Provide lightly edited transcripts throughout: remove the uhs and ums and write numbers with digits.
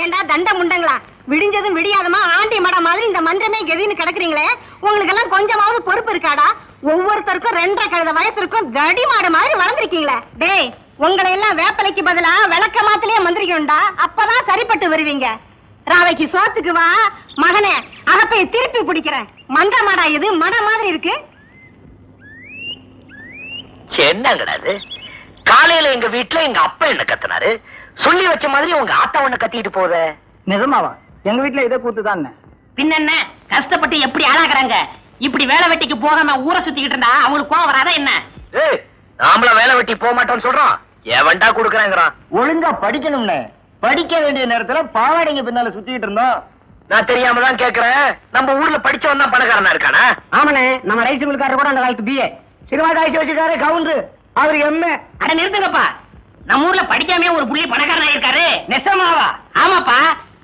ஏண்டா தண்ட முண்டங்களா, விடிஞ்சதும் விடியாதமா ஆண்டி மடம் மாதிரி இந்த மன்றமே கெதின்னு கிடக்குறீங்களே, உங்களுக்கு எல்லாம் கொஞ்சமாவது பொறுப்பு இருக்காடா? ஒவ்வொருத்தருக்கும் 2.5 கழுத வயசுக்கும் தடி மாடு மாதிரி வளர்ந்துருக்கீங்களே. டேய், உங்களை எல்லாம் வேப்பலைக்கு பதிலா விளக்க மாத்திலேயே மந்திரிக்கணும்டா, அப்பதான் சரிப்பட்டு வருவீங்க. ராவைக்கு சோத்துக்கு வா மகனே, அகப்பைய திருப்பி பிடிக்கிறேன். மன்ற மாடா இது, மட மாதிரி இருக்கு. என்னங்கடாது, காலையில எங்க வீட்டுல எங்க அப்பா என்ன கத்துனாரு, சொல்லி வச்ச மாதிரி உங்க ஆத்தா ஒண்ணு கத்திட்டு போத. நிஜமாவா? எங்க வீட்டுல இதே கூத்துதான். பின்ன கஷ்டப்பட்டு எப்படி ஆளாக்குறாங்க? இப்படி வேலை வெட்டிக்கு போகாம ஊரை சுத்திக்கிட்டு இருந்தா அவங்களுக்கு கோவம் வராதா என்ன? நாமள வேலை வெட்டி போக மாட்டோம்னு சொல்றோம், எவன்டா குடுக்கறாங்கறான். ஒழுங்கா படிக்கணும்னு படிக்க வேண்டிய நேரத்துல பாவாடைங்க பின்னால சுத்திட்டு இருந்தோம். நான் தெரியாம தான் கேக்குறேன், நம்ம ஊர்ல படிச்சவன் தான் பணக்காரனா இருக்கானா? ஆமாண்ணே, நம்ம ரைஸ் மில்காரர் கூட அந்த காலத்து பிஏ, சினிமா காய்ச்சி வச்சிருக்காரு கவுண்டர், அவரு எம்ஏ. அட நிறுத்துங்கப்பா, நம்ம ஊர்ல படிக்காம ஒரு புள்ளி பணக்காரனா இருக்காரு. நெசமாவா? ஆமாப்பா,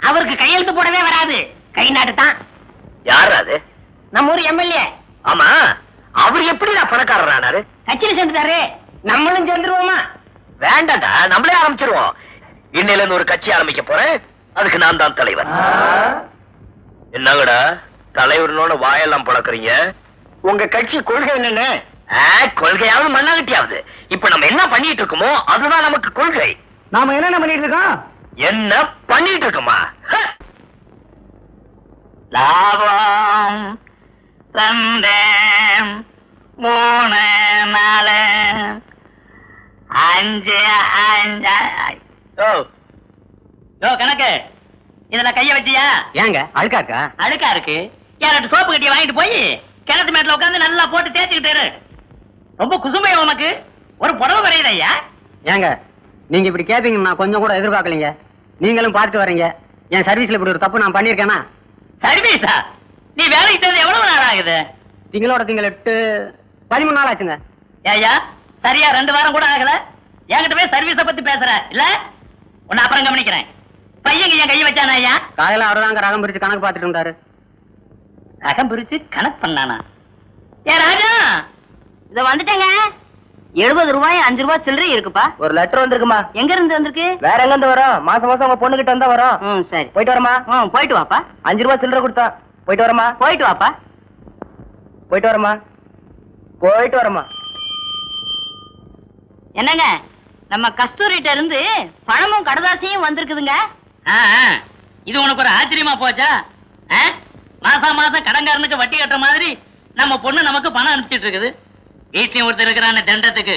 அவருக்கு கையெழுத்து போடவே வராது, கை நாட்டு தான். யாரு அது? நம்ம ஊர் எம்எல்ஏ. ஆமா, அவர் எப்படிடா பணக்காரரானாரு? கட்சியில சேர்ந்துட்டாரு. நம்மளும் சேர்ந்துருவோமா? வேண்டாண்டா, நம்மளே ஆரம்பிச்சிருவோம். இன்னையில இருந்து ஒரு கட்சி ஆரம்பிக்க போறேன், அதுக்கு நான் தான் தலைவர். என்னங்கடா தலைவர்னோட வாயெல்லாம் பழக்கிறீங்க? உங்க கட்சி கொள்கை என்னன்னு? கொள்கையாவது மண்ணாகட்டியாவது, இப்ப நம்ம என்ன பண்ணிட்டு இருக்கோமோ அதுதான் நமக்கு கொள்கை. நாம என்னென்ன பண்ணிட்டு இருக்கோம்? என்ன பண்ணிட்டு இருக்கோமா? லாபம் 2 3 4 5 கணக்கு இதுல கைய வச்சியா? ஏங்க அழுக்காக்கா? அழுக்கா இருக்கு. யாராட்டு சோப்பு கட்டிய வாங்கிட்டு போய் கிணத்து மேட்ல உட்காந்து நல்லா போட்டு தேய்ச்சிக்கிட்டு. ரொம்ப குசுமையா உனக்கு ஒரு புடவை வரையுது ஐயா. ஏங்க நீங்க இப்படி கேப்பீங்க நான் கொஞ்சம் கூட எதிர்பார்க்கலீங்க. நீங்களும் பார்த்து வரீங்க, என் சர்வீஸ்ல இப்படி ஒரு தப்பு நான் பண்ணிருக்கேனா? சர்வீஸா? நீ வேலைக்கு சேர்ந்து எவ்வளவு நாள் ஆகுது? திங்களோட திங்கள் 8 13 நாள் ஆச்சுங்க. ஏயா சரியா 2 வாரம் கூட ஆகல, என்கிட்ட போய் சர்வீஸ பத்தி பேசுற இல்ல? உன்னை அப்புறம் கவனிக்கிறேன். பையன் என் கையை வச்சானா ஐயா? காலையில அவர்தாங்க ரகம் பிரிச்சு கணக்கு பார்த்துட்டு இருந்தாரு. ரகம் பிரிச்சு கணக்கு பண்ணானா? ஏ ராஜா, இத வந்துட்டேங்க. 70 ரூபாய் 5 ரூபாய் சில்லறை இருக்குப்பா. ஒரு லெட்டர் வந்திருக்குமா? எங்க இருந்து வந்திருக்கு? வேற எங்க இருந்து வரும்? மாசம் மாசம் உங்க பொண்ணு கிட்ட இருந்தா வரும். சரி, போயிட்டு வரமா? போயிட்டு வாப்பா. 5 ரூபாய் சில்லறை கொடுத்தா. போயிட்டு வரமா? போயிட்டு வாப்பா. போயிட்டு வரமா? போயிட்டு வரமா? என்னங்க, நம்ம கஸ்தூரிட்ட இருந்து பணமும் கடதாசியும் வந்திருக்குதுங்க. இது உனக்கு ஒரு ஆச்சரியமா போச்சா? மாசம் மாசம் கடன்காரனுக்கு வட்டி கட்டுற மாதிரி நம்ம பொண்ணு நமக்கு பணம் அனுப்பிச்சிட்டு இருக்குது. வீட்லயும் ஒருத்தர் இருக்கிறான தண்டத்துக்கு.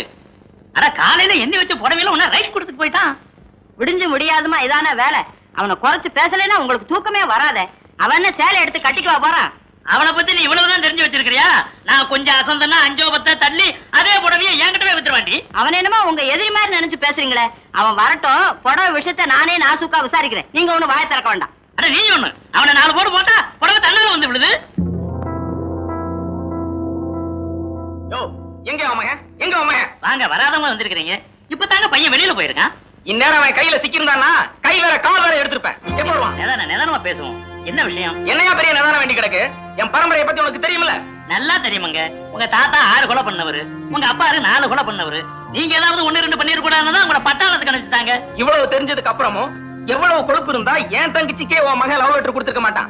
ஆனா காலையில எண்ணி வச்சு புடவையில உன்ன ரைட் கொடுத்துட்டு போயிட்டான். விடிஞ்சு முடியாதுமா இதான வேலை. அவனை குறைச்சு பேசலைன்னா உங்களுக்கு தூக்கமே வராதே. அவன் என்ன சேலை எடுத்து கட்டிக்குவா போறான்? அவனை பத்தி நீ இவ்வளவுதான் தெரிஞ்சு வச்சிருக்கிறியா? நான் கொஞ்சம் அசந்தனா 5 10 தள்ளி அதே புடவையை என்கிட்டவே வித்துருவாண்டி. அவன் என்னமா உங்க எதிரி மாதிரி நினைச்சு பேசுறீங்களே. அவன் வரட்டும், புடவை விஷயத்த நானே நாசுக்கா விசாரிக்கிறேன். நீங்க ஒண்ணு வாய திறக்க வேண்டாம். அட நீ ஒண்ணு, அவனை 4 போடு போட்டா புடவை தன்னால வந்து விடுது. எங்க அவன்? எங்க அவன்? வாங்க, வராதவங்க வந்திருக்கீங்க. இப்பதாங்க பையன் வெளியில போயிருக்கான். இந்நேரம் அவன் கையில சிக்கிருந்தானா கை வேற கால் வேற எடுத்திருப்பேன். எப்ப வருவான்? நிதானமா பேசுவோம். என்ன விஷயம்? என்னையா பெரிய நிதானம் வேண்டி கிடக்கு? என் பரம்பரையை பத்தி உனக்கு தெரியுமில்ல? நல்லா தெரியுமாங்க. உங்க தாத்தா 6 கொலை பண்ணவரு, உங்க அப்பா 4 கொலை பண்ணவரு. நீங்க ஏதாவது 1 2 பண்ணிருக்க கூடாதுன்னு உங்களை பட்டாளத்துக்கு அனுப்பிச்சிட்டாங்க. இவ்வளவு தெரிஞ்சதுக்கு அப்புறமும் எவ்வளவு கொழுப்பு இருந்தா என் தங்கச்சிக்கே உன் மகன் லவ் லெட்டர் கொடுத்திருக்க மாட்டான்.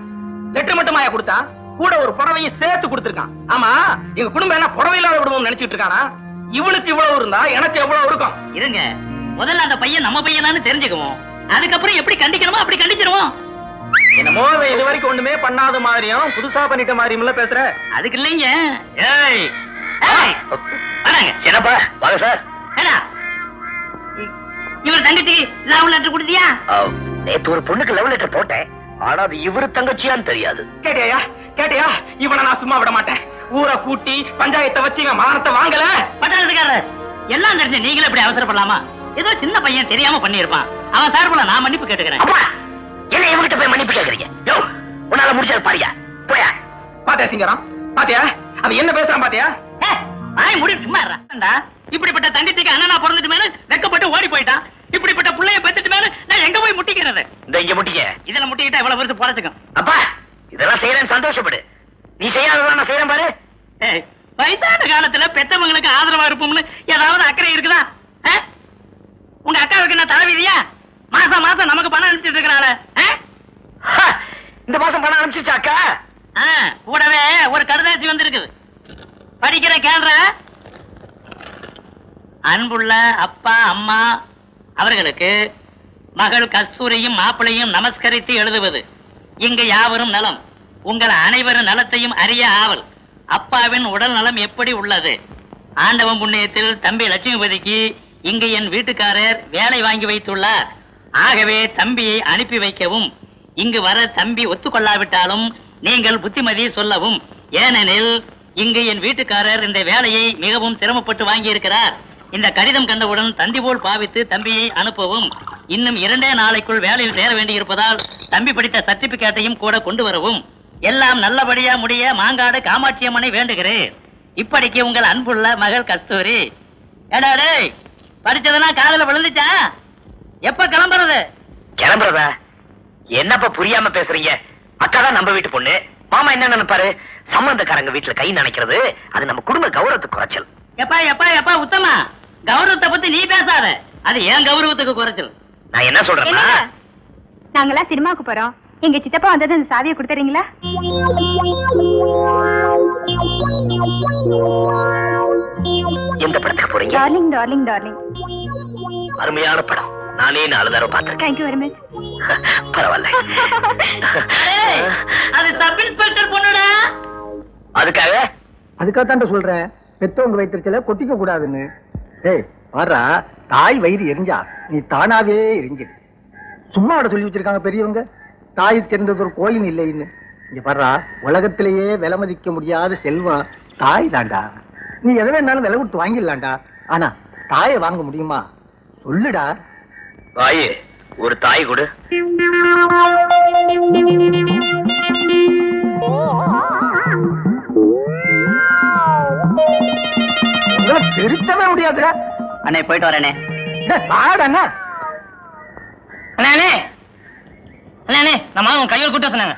லெட்டர் மட்டுமாயா கொடுத்தா, கூட ஒரு புடவையும் சேர்த்து கொடுத்திருக்கான். ஆமா, எங்க குடும்பம் என்ன புடவை இல்லாத குடும்பம் நினைச்சிட்டு இருக்கானா? இவனுக்கு இவ்வளவு இருந்தா எனக்கு எவ்வளவு இருக்கும்? இருங்க, முதல்ல அந்த பையன் நம்ம பையனான்னு தெரிஞ்சுக்குவோம். அதுக்கப்புறம் எப்படி கண்டிக்கணுமோ அப்படி கண்டிச்சிருவோம். என்னமோ இது வரைக்கும் ஒண்ணுமே பண்ணாத மாதிரியும் புதுசா பண்ணிட்ட மாதிரியும் பேசுற. அதுக்கு இல்லைங்க. என்னப்பா வாங்க சார். இவர் தங்கச்சி லவ் லெட்டர் கொடுத்தியா? நேத்து ஒரு பொண்ணுக்கு லவ் லெட்டர் போட்டேன், ஆனா அது இவரு தங்கச்சியான்னு தெரியாது. கேட்டியா கேட்டியா? இவனை நான் சும்மா விட மாட்டேன். ஊரை கூட்டி பஞ்சாயத்தை வச்சு இவன் மானத்தை வாங்கல. பட்டாளத்துக்காரர் எல்லாம் தெரிஞ்சு நீங்களே இப்படி அவசரப்படலாமா? ஏதோ சின்ன பையன் தெரியாம பண்ணிருப்பான். அவன் சார்புல நான் மன்னிப்பு கேட்டுக்கிறேன். என்ன இவங்கிட்ட போய் மன்னிப்பு கேக்குறீங்க? உன்னால முடிச்சது பாரியா? போயா பாத்தியா சிங்கரம்? பாத்தியா அவன் என்ன பேசுறான்? பாத்தியா? சும்மா இப்படிப்பட்ட தங்கச்சிக்கு அண்ணனா பிறந்துட்டு மேல வெக்கப்பட்டு ஓடி போயிட்டான். இப்படிப்பட்ட புள்ளைய பெத்துட்டு மேல நான் எங்க போய் முட்டிக்கிறது? இங்க முட்டிக்க. இதுல முட்டிக்கிட்டா எவ்வளவு வருது போறதுக்கும். அப்பா இதெல்லாம் செய்யறேன்னு சந்தோஷப்படு. நீ செய்யாததான் நான் செய்யறேன் பாரு. வயசான காலத்துல பெத்தவங்களுக்கு ஆதரவா இருப்போம்னு ஏதாவது அக்கறை இருக்குதா? உங்க அக்காவுக்கு நான் தலைவிதியா? மாசம் மாசம் நமக்கு பணம் அனுப்பிச்சிட்டு இருக்கிறாள. இந்த மாசம் பணம் அனுப்பிச்சுச்சாக்கா? கூடவே ஒரு கடுதாசி வந்திருக்குது. படிக்கிற கேள்ற. அன்புள்ள அப்பா அம்மா அவர்களுக்கு மகள் கஸ்தூரியும் மாப்பிளையும் நமஸ்கரித்து எழுதுவது. இங்கு யாவரும் நலம். உங்கள் அனைவரும் நலத்தையும் அறிய ஆவல். அப்பாவின் உடல் நலம் எப்படி உள்ளது? ஆண்டவன் புண்ணியத்தில் தம்பி லட்சுமிபதிக்கு இங்கு என் வீட்டுக்காரர் வேலை வாங்கி வைத்துள்ளார். ஆகவே தம்பியை அனுப்பி வைக்கவும். இங்கு வர தம்பி ஒத்துக்கொள்ளாவிட்டாலும் நீங்கள் புத்திமதி சொல்லவும். ஏனெனில் இங்கு என் வீட்டுக்காரர் இந்த வேலையை மிகவும் சிரமப்பட்டு வாங்கியிருக்கிறார். இந்த கடிதம் கண்டவுடன் தந்தி போல் பாவித்து தம்பியை அனுப்பவும். இன்னும் 2 நாளைக்குள் வேலையில் சேர வேண்டியிருப்பதால் தம்பி படித்த சர்டிபிகேட்டையும் கூட கொண்டு வரவும். எல்லாம் நல்லபடியா முடிய மாங்காடு காமாட்சி அம்மனை வேண்டுகிறேன். இப்படிக்கு உங்கள் அன்புள்ள மகள் கஸ்தூரி. ஏடா டேய், படிச்சதெல்லாம் காதுல விழுந்துச்சா? எப்ப கிளம்புறது? கிளம்புறதா? என்னப்பா புரியாம பேசுறீங்க? அக்கா தான் நம்ம வீட்டு பொண்ணு. மாமா என்ன நினைப்பாரு? சம்பந்தக்காரங்க வீட்டுல கை நினைக்கிறது அது நம்ம குடும்ப கௌரவத்துக்கு குறைச்சல். எப்பா எப்பா எப்பா உத்தமா, கௌரவத்தை பத்தி நீ பேசாத. அது ஏன் கௌரவத்துக்கு குறைச்சல்? நான் என்ன சொல்றேன்னா, நாங்கெல்லாம் சினிமாவுக்கு போறோம். எங்க சித்தப்பா வந்தது அந்த சாவியை கொடுத்துறீங்களா? எந்த படத்துக்கு போறீங்க? Darling darling darling. அருமையான படம். நானே 4 தடவை பார்த்தேன். Thank you very much. பரவாயில்ல. அது சப் இன்ஸ்பெக்டர் பொண்ணுடா. அதுக்காக சொல்றேன், பெத்தவங்க வயிற்றுல கொட்டிக்க கூடாதுன்னு. ஏய் வர்றா, தாய் வயிறு எரிஞ்சா நீ தானாவே எரிஞ்சிடு. சும்மா அவட சொல்லி வச்சிருக்காங்க பெரியவங்க, தாய் சேர்ந்தது ஒரு கோயில் இல்லைன்னு. இங்க வர்றா, உலகத்திலேயே விலை மதிக்க முடியாத செல்வம் தாய் தாண்டா. நீ எதை வேணாலும் விலை கொடுத்து வாங்கிடலாம்டா. ஆனா தாயை வாங்க முடியுமா? சொல்லுடா. தாயே, ஒரு தாய் கொடு. திருத்தவே முடியாது. அண்ணே போயிட்டு வரேனே. பாடண்ணா. அண்ணே அண்ணே, நம்ம உன் கையில் கூட்ட சொன்னாங்க.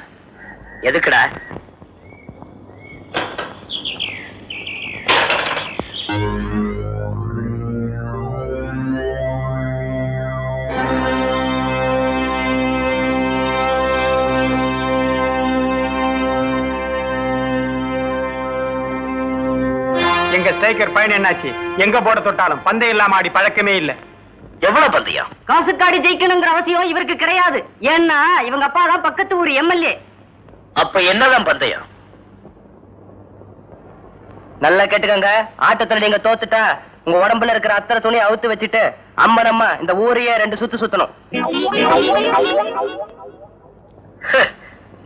எதுக்குடா? எங்க ஸ்ட்ரைக்கர் பயன் என்னாச்சு? எங்க போட தொட்டாலும் பந்தயம் இல்லாம ஆடி பழக்கமே இல்ல. எவ்வளவு பந்தயம்? காசுக்காடி ஜெயிக்கணுங்கிற அவசியம் இவருக்கு கிடையாது. ஏன்னா இவங்க அப்பா தான் பக்கத்து ஊர் எம்எல்ஏ. அப்ப என்னதான் பந்தயம்? நல்லா கேட்டுக்கங்க. ஆட்டத்துல நீங்க தோத்துட்டா உங்க உடம்புல இருக்கிற அத்தனை துணி அவுத்து வச்சுட்டு அம்மனம்மா இந்த ஊரையே 2 சுத்து சுத்தணும்.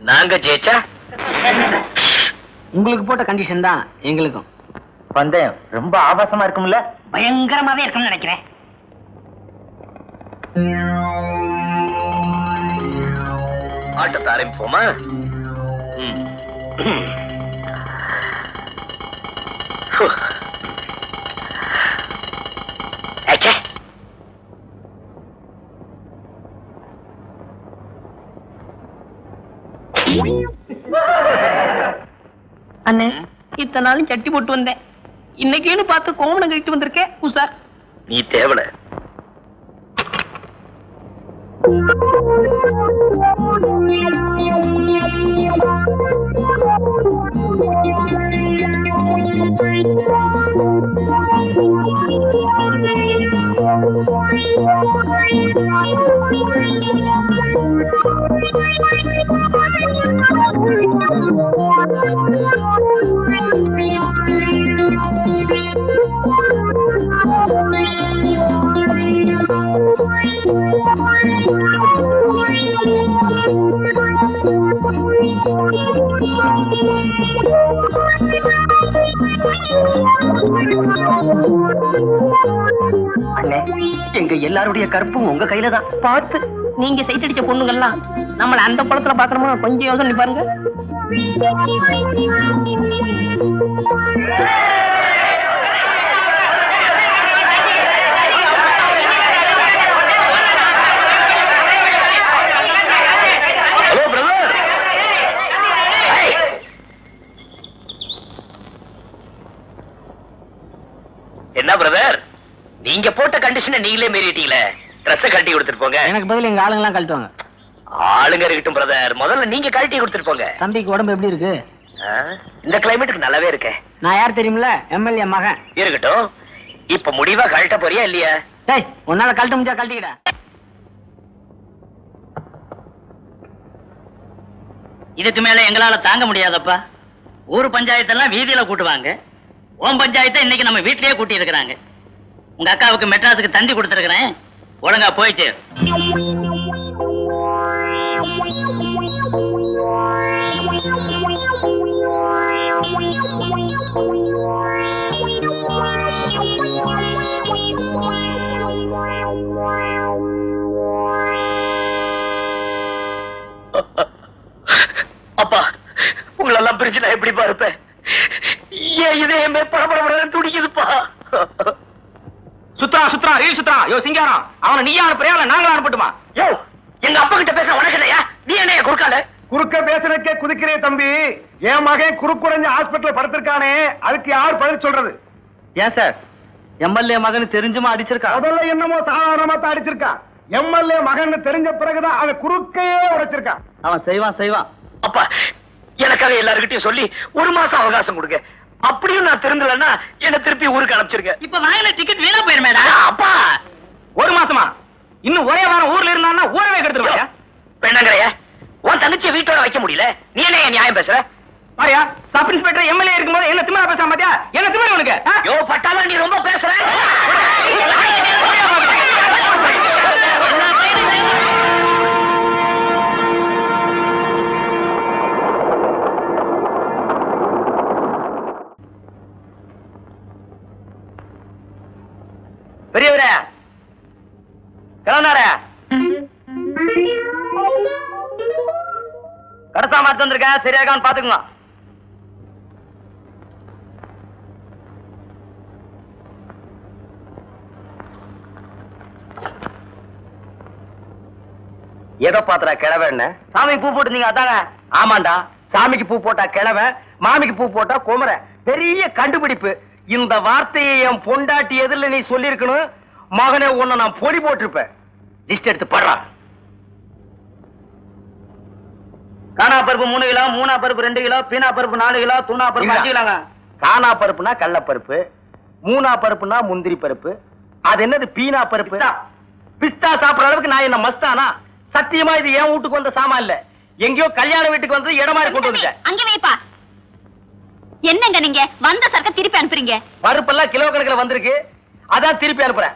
நாங்க ஜெயிச்சா உங்களுக்கு போட்ட கண்டிஷன் தான் எங்களுக்கும். பந்தயம் ரொம்ப ஆபாசமா இருக்கும்ல? பயங்கரமாவே இருக்கும்னு நினைக்கிறேன். ஆட்டத்தை ஆரம்பிப்போமா? அண்ணே, இத்தனை நாளும் சட்டி போட்டு வந்தேன். இன்னைக்குன்னு பார்த்து கோமணம் கழிட்டு வந்திருக்கேன். உசார் நீ தேவல. அண்ணே, எங்க எல்லாருடைய கற்பும் உங்க கையில தான். பார்த்து நீங்க சைட்டடிச்ச பொண்ணுங்கெல்லாம் நம்மள அந்த குளத்துல பாக்கணுமா? கொஞ்சம் யோசனை பாருங்க. என்ன பிரதர், நீங்க போட்ட கண்டிஷனை நீங்களே மீறிட்டீங்களே. ட்ரெஸ் கழட்டி கொடுத்துட்டு போங்க. எனக்கு பதில் எங்க ஆளுங்க எல்லாம் கழட்டுவாங்க. ஆளுங்க இருக்கட்டும் பிரதர், முதல்ல நீங்க கழட்டி கொடுத்துட்டு போங்க. தம்பிக்கு உடம்பு எப்படி இருக்கு? இந்த கிளைமேட்டுக்கு நல்லாவே இருக்கு. நான் யார் தெரியுமில்ல? எம்எல்ஏ மகன். இருக்கட்டும். இப்ப முடிவா கழட்ட போறியா இல்லையா? டேய், உன்னால கழட்ட முடிஞ்சா கழட்டிக்கிட. இதுக்கு மேல எங்களால தாங்க முடியாதப்பா. ஊர் பஞ்சாயத்தெல்லாம் வீதியில கூட்டுவாங்க. ஓம் பஞ்சாயத்தை இன்னைக்கு நம்ம வீட்லயே கூட்டி இருக்கிறாங்க. உங்க அக்காவுக்கு மெட்ராஸுக்கு தந்தி கொடுத்துருக்கிறேன், ஒழுங்கா போயிட்டு. அப்பா, உங்களெல்லாம் பிரிச்சு நான் எப்படிப்பா இருப்பேன்? ஏன் இதயமே படபடபடன்னு துடிக்குதுப்பா. சுத்ரா ரீல் சுத்ரா. யோ சிங்காரம், அவனை நீயா அனுப்புறியா இல்ல நாங்களா அனுப்பட்டுமா? யோ, எங்க அப்பா கிட்ட பேச உனக்கு இல்லையா? நீ என்ன குறுக்கால? குறுக்க பேசுறதுக்கே குதிக்கிறே தம்பி. என் மகன் குறுக்குடைஞ்ச ஹாஸ்பிட்டல் படுத்திருக்கானே, அதுக்கு யார் பதில் சொல்றது? ஏன் சார், எம்எல்ஏ மகன் தெரிஞ்சுமா அடிச்சிருக்கா? முதல்ல என்னமோ சாதாரணமா தான் அடிச்சிருக்கான். எம்எல்ஏ மகன் தெரிஞ்ச பிறகுதான் அவன் குறுக்கையே உடைச்சிருக்கான். அவன் செய்வான். அப்பா, எனக்காக எல்லாருக்கிட்டையும் சொல்லி 1 மாசம் அவகாசம் கொடுங்க. அப்படியும் நான் திருந்தலன்னா என்ன திருப்பி ஊருக்கு அனுப்பிச்சிருங்க. இப்ப வாங்கின டிக்கெட் வீணா போயிருமேடா. அப்பா, 1 மாசமா? இன்னும் ஒரே வாரம் ஊர்ல இருந்தான்னா ஊரவே கெடுத்துருவாயா? பெண்ணங்கரைய உன் தங்கச்சியை வீட்டோட வைக்க முடியல, நீ என்ன நியாயம் பேசுற? பாரியா, சப் இன்ஸ்பெக்டர் எம்எல்ஏ இருக்கும்போது என்ன திமிரா பேசாம பாத்தியா? என்ன திமிர உனக்கு? யோ பட்டாளா, நீ ரொம்ப பேசுற. பெரியவரே, கிளம்புனாரே, கடத்தா மாத்து வந்திருக்கேன், சரியாகான்னு பாத்துக்குங்க. எதை பாத்துறா கிழவன்? சாமிக்கு பூ போட்டுருந்தீங்க அதாங்க? ஆமாண்டா, சாமிக்கு பூ போட்டா கிழவன், மாமிக்கு பூ போட்டா குமர. பெரிய கண்டுபிடிப்பு. இந்த வார்த்தையை என் பொண்டாட்டி எதிரில் நீ சொல்லிருக்கணும். மகனே, உன்னை நான் பொடி போட்டிருப்பேன். லிஸ்ட் எடுத்து படுறா. காணா பருப்பு 3 கிலோ, மூணா பருப்பு 2 கிலோ, பீனா பருப்பு 4 கிலோ, தூணா பருப்பு 5 கிலோங்க. காணா பருப்புனா கடலைப்பருப்பு, மூணா பருப்புனா முந்திரி பருப்பு. அது என்னது பீனா பருப்பு? பிஸ்தா சாப்பிடுற அளவுக்கு நான் என்ன மஸ்தானா? சத்தியமா இது என் வீட்டுக்கு வந்த சாமான் இல்ல, எங்கேயோ கல்யாண வீட்டுக்கு வந்து இடம் மாதிரி கொண்டு வந்துட்டேன். அங்க வைப்பா. என்னங்க நீங்க வந்த சரக்க திருப்பி அனுப்புறீங்க? பருப்பெல்லாம் கிலோ கணக்குல வந்திருக்கு, அதான் திருப்பி அனுப்புறேன்.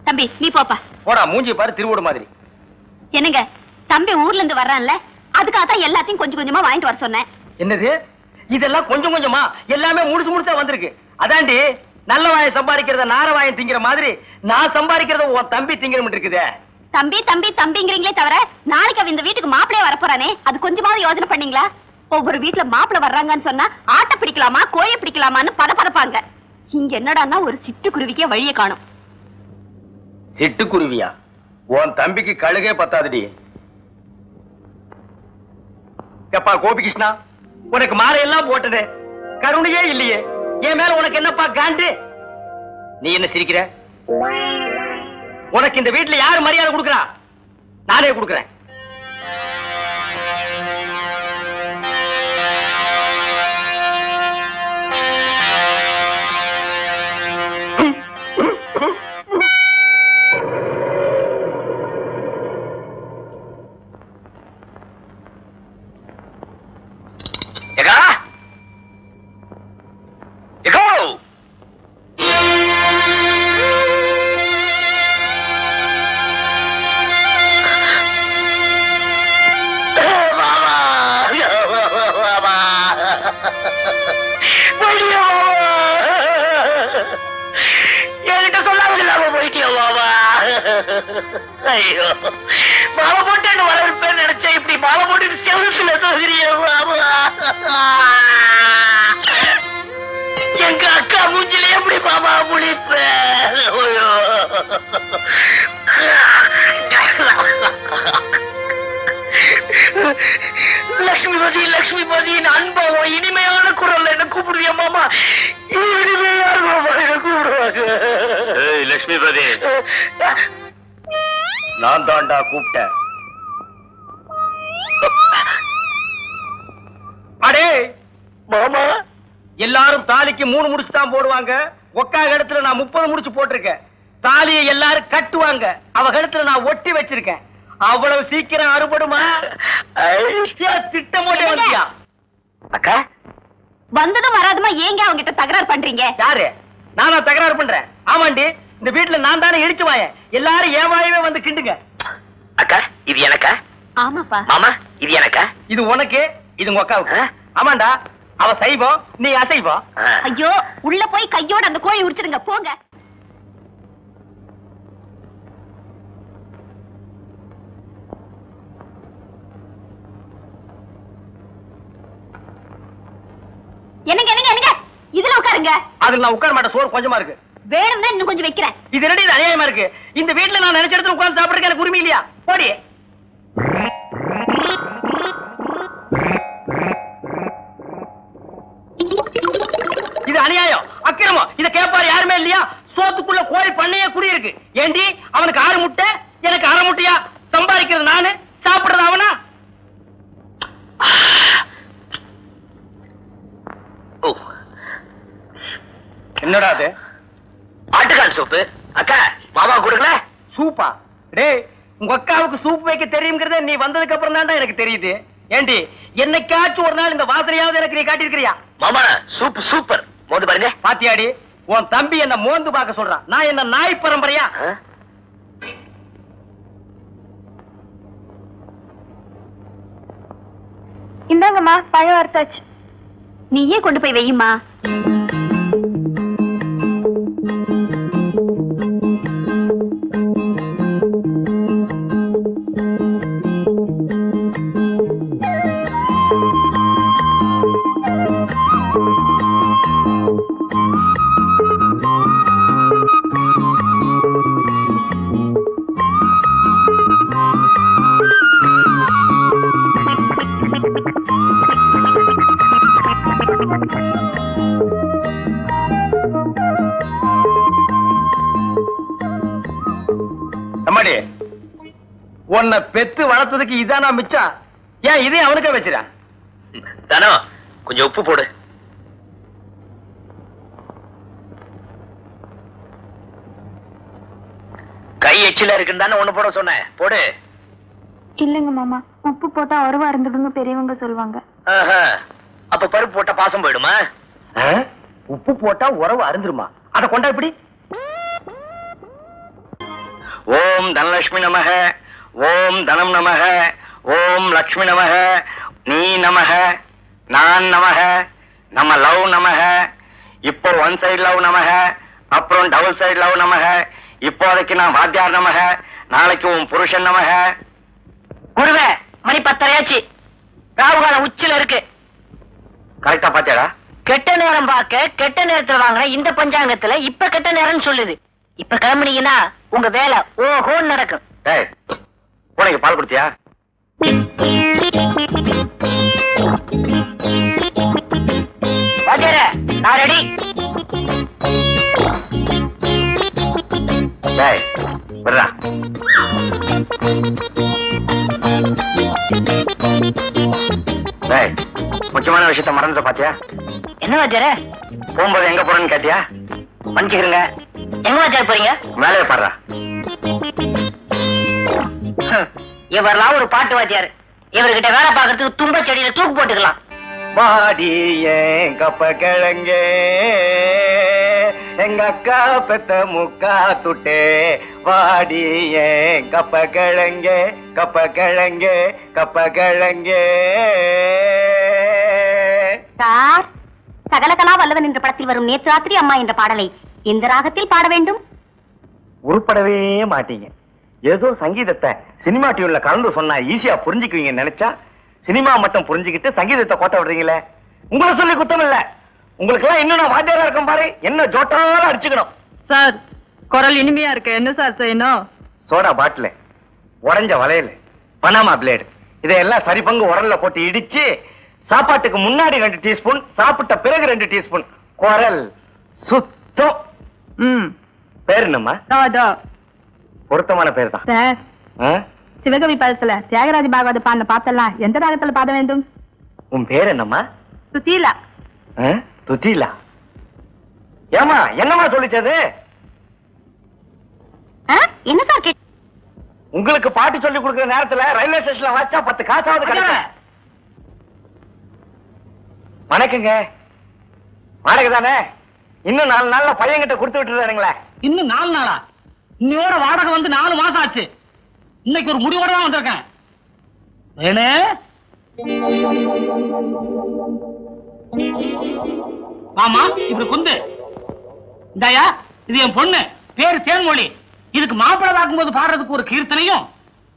தம்பி நீ போப்பா. போடா, மூஞ்சி பாரு திருவோடு மாதிரி. என்னங்க, தம்பி ஊர்ல இருந்து வர்றான்ல, அதுக்காக தான் எல்லாத்தையும் கொஞ்சம் கொஞ்சமா வாங்கிட்டு வர சொன்னேன். என்னது இதெல்லாம் கொஞ்சம் கொஞ்சமா? எல்லாமே முழுசா வந்திருக்கு. அதாண்டி, நல்ல வாயை சம்பாதிக்கிறத நார வாயை திங்கிற மாதிரி நான் சம்பாதிக்கிறத உன் தம்பி திங்கிற இருக்குதே. தம்பி தம்பி தம்பிங்கிறீங்களே தவிர, நாளைக்கு அவன் இந்த வீட்டுக்கு மாப்பிளைய வரப்போறானே, அது கொஞ்சமாவது யோசனை பண்ணீங்களா? ஒவ்வொரு வீட்டுல மாப்பிளை வர்றாங்கன்னு சொன்னா ஆட்டை பிடிக்கலாமா கோழி பிடிக்கலாமான்னு பதப்பதப்பாங்க. இங்க என்னடான்னா ஒரு சிட்டுக்குருவிக்கே வழியை காணும். சிட்டுக்குருவியா? உன் தம்பிக்கு கழுகே பத்தாதுடி. எப்பா கோபிகிருஷ்ணா, உனக்கு மாலையெல்லாம் போட்டது கருணையே இல்லையே, என் மேல உனக்கு என்னப்பா காண்டு? நீ என்ன சிரிக்கிற? உனக்கு இந்த வீட்டுல யாரு மரியாதை கொடுக்கறா? நானே கொடுக்கறேன். என்கிட்ட சொல்லாம போயிட்டியோ மாமா? ஐயோ, மாலை போட்டு வரவேற்பேன்னு நினைச்சேன், இப்படி மாலை போட்டு செவத்துல தோகிறியோ மாமா? எங்க அக்கா மூஞ்சில எப்படி மாமா முழிப்ப? லட்சுமிபதி லட்சுமிபதி, அன்பாவும் இனிமையான குரல் என்ன கூப்பிடுவியா மாமா? இனிமையான மாமா என்ன கூப்பிடுவாங்க. லட்சுமிபதி, நான் தாண்டா கூப்பிட்டேன். அடே மாமா எல்லாரும் தாலிக்கு 3 முடிச்சு தான் போடுவாங்க. ஒக்கா இடத்துல நான் 30 முடிச்சு போட்டிருக்கேன். தாலியை எல்லாரும் கட்டுவாங்க. அவ இடத்துல நான் ஒட்டி வச்சிருக்கேன். அவ்வளவு சீக்கிரம் அறுபடுமா? திட்டம் போட்டே வந்தியா? அக்கா வந்ததும் வராதுமா ஏங்க அவங்க கிட்ட தகராறு பண்றீங்க? யாரு? நானா தகராறு பண்றேன்? ஆமாண்டி, இந்த வீட்டுல நான் தானே இடிச்சு வாயேன். எல்லாரும் ஏன் வாயவே வந்து கிண்டுங்க. அக்கா இது எனக்கா? ஆமாப்பா. மாமா இது எனக்கா? இது உனக்கு, இது உங்க அக்காவுக்கு. ஆமாண்டா, அவ சைவம், நீ அசைவம். ஐயோ, உள்ள போய் கையோட அந்த கோழி உரிச்சிருங்க போங்க. என்னங்க என்னங்க என்னங்க இதுல உட்காருங்க. அதுல நான் உட்கார மாட்டேன், சோறு கொஞ்சமா இருக்கு. வேணும்னா இன்னும் கொஞ்சம் வைக்கிறேன். இது என்னடி இது அநியாயமா இருக்கு? இந்த வீட்டுல நான் நினைச்ச இடத்துல உட்கார்ந்து சாப்பிடுறதுக்கு எனக்கு உரிமை இல்லையா? போடி. இது அநியாயம், அக்கிரமம். இத கேட்பாரு யாருமே இல்லையா? சோத்துக்குள்ள கோழி பண்ணையே குடி இருக்கு. ஏண்டி அவனுக்கு 6 முட்டை, எனக்கு 1/2 முட்டையா? சம்பாதிக்கிறது நானு, சாப்பிடுறது அவனா? என்னடா அது? ஆட்டுக்கால் சூப்பு. அக்கா மாமா கொடுக்கல? சூப்பா? டேய், உங்க அக்காவுக்கு சூப் வைக்க தெரியுங்கிறத நீ வந்ததுக்கு அப்புறம் தான் எனக்கு தெரியுது. ஏண்டி என்னைக்காச்சும் ஒரு நாள் இந்த வாசனையாவது எனக்கு நீ காட்டியிருக்கிறியா? மாமா சூப் சூப்பர். மோந்து பாருங்க. பாத்தியாடி, உன் தம்பி என்ன மோந்து பார்க்க சொல்றான். நான் என்ன நாய் பரம்பரையா? இந்தாங்கம்மா பழம் வறுத்தாச்சு. நீயே கொண்டு போய் வையுமா. அம்மாடி, உன்னை பெத்து வளர்த்ததுக்கு இதானா மிச்சம்? ஏன் இதே அவனுக்கே வச்சிடான்? தானோ கொஞ்சம் உப்பு போடு. கை எச்சில இருக்குன்னு தானே ஒண்ணு போட சொன்னேன், போடு. இல்லைங்க மாமா, உப்பு போட்டா உறவா இருந்துடுங்க பெரியவங்க சொல்லுவாங்க. அப்ப பருப்பு போட்டா பாசம் போயிடுமா? உப்பு போட்டா உறவு அருந்துருமா? அத கொண்டா இப்படி. ஓம் தனலட்சுமி நமக, ஓம் தனம் நமக, ஓம் லட்சுமி நமக, நீ நமக, நான் நமக, நம்ம லவ் நமக. இப்போ 1 சைடு லவ் நமக, அப்புறம் டபுள் சைடு லவ் நமக. இப்போதைக்கு நான் வாத்தியார் நமக, நாளைக்கு உன் புருஷன் நமக. குருவே, மணி 10:30 ராகுகாலம் உச்சில இருக்கு. கரெக்டா பாத்தியாடா? கெட்ட நேரம் பார்க்க கெட்ட நேரத்துல வாங்க. இந்த பஞ்சாங்கத்துல இப்ப கெட்ட நேரம்னு சொல்லுது. இப்ப கிளம்புனீங்கன்னா உங்க வேலை ஓஹோன்னு நடக்கும். டேய், உனக்கு பால் கொடுத்தியா? வாத்தியாரே, நான் ரெடி. டேய், வர்றா. டேய், முக்கியமான விஷயத்த மறந்துட்ட பாத்தியா? என்ன வாத்தியாரே? போகும்போது எங்க போறேன்னு கேட்டியா? மன்னிச்சுக்கிறங்க. எங்க வாத்தியார் போறீங்க? வேலையை பாடுறா. இவரெல்லாம் ஒரு பாட்டு வாத்தியார். இவர்கிட்ட வேலை பார்க்கறதுக்கு தும்ப செடியில தூக்கு போட்டுக்கலாம். மாடி ஏன் கப்ப கிழங்கே, எங்க அக்கா பெத்த முக்கா துட்டே. வாடி ஏன் கப்ப கிழங்கே, கப்ப கிழங்கே, கப்ப கிழங்கே. சார், சகலகலா வல்லவன் என்ற படத்தில் வரும் நேற்று ராத்திரி அம்மா என்ற பாடலை எந்த ராகத்தில் பாட வேண்டும்? உருப்படவே மாட்டீங்க. ஏதோ சங்கீதத்தை சினிமா டியூன்ல கலந்து சொன்னா ஈஸியா புரிஞ்சுக்குவீங்க நினைச்சா சினிமா மட்டும் புரிஞ்சுக்கிட்டு சங்கீதத்தை கோட்ட விடுறீங்களே. உங்களை சொல்லி குத்தம் இல்ல. உங்களுக்கு எல்லாம் இன்னும் நான் வாத்தியாரா இருக்கேன் பாரு. என்ன ஜோட்டாலும் அடிச்சுக்கணும். சார், குரல் இனிமையா இருக்கு. என்ன சார் செய்யணும்? சோடா பாட்டில், உடைஞ்ச வளையல், பனாமா பிளேடு, இதையெல்லாம் சரி பங்கு உரல்ல போட்டு இடிச்சு சாப்பாட்டுக்கு முன்னாடி 2 டீஸ்பூன், சாப்பிட்ட பிறகு 2 டீஸ்பூன். குரல் சுத்தம். ம், பேர் என்னம்மா? அதோ பொருத்தமான பேர் தான். சார், சிவகவி பதத்துல தியாகராஜ பாகவத பாடின பாத்தெல்லாம் எந்த ராகத்துல பாட வேண்டும்? உன் பேர் என்னம்மா? சுசீலா. துதிலா. ஏமா என்னம்மா சொல்லிச்சது? என்ன சார் உங்களுக்கு பாட்டு சொல்லி கொடுக்கிற நேரத்துல ரயில்வே ஸ்டேஷன்ல வச்சா 10 காசாவது கிடைக்கும். வணக்கங்க. வாடகை தானே? இன்னும் 4 நாள்ல பையன்கிட்ட கொடுத்து விட்டுறாருங்களே. இன்னும் 4 நாளா? இன்னையோட வாடகை வந்து 4 மாசம் ஆச்சு. இன்னைக்கு ஒரு முடிவோட தான் வந்திருக்கேன். வேணே மாமா இப்படி குந்து இந்தாயா, இது என் பொண்ணு, பேரு தேன்மொழி. இதுக்கு மாப்பிள்ளை பார்க்கும்போது பாடுறதுக்கு ஒரு கீர்த்தனையும்,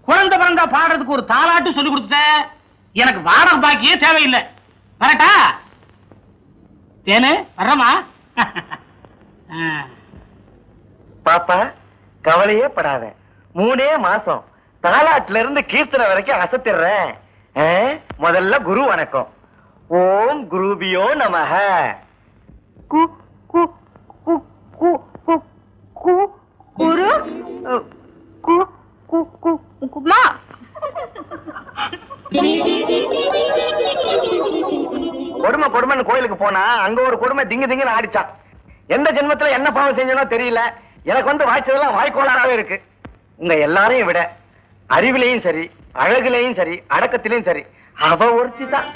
குழந்தை பிறந்தா பாடுறதுக்கு ஒரு தாலாட்டும் சொல்லி கொடுத்துட்டேன். எனக்கு வாடகை பாக்கியே தேவையில்லை. வரட்டா? தேனு வர்றமா? பாப்பா கவலையே படாத. 3 மாசம் தாலாட்டுல இருந்து கீர்த்தனை வரைக்கும் அசத்திடுறேன். முதல்ல குரு வணக்கம். ஓம் குருபியோ நமஹ. கு கு கு கு கு கு குரு கு கு கு குமா. கொடுமை கொடுமைன்னு கோயிலுக்கு போனா அங்க ஒரு கொடுமை திங்குன்னு ஆடிச்சான். எந்த ஜென்மத்துல என்ன பாவம் செஞ்சனோ தெரியல. எனக்கு வந்து வாய்ச்சதெல்லாம் வாய்க்கோளாராவே இருக்கு. உங்க எல்லாரையும் விட அறிவிலையும் சரி, அழகுலையும் சரி, அடக்கத்திலையும் சரி, அவ ஒருத்தி தான்.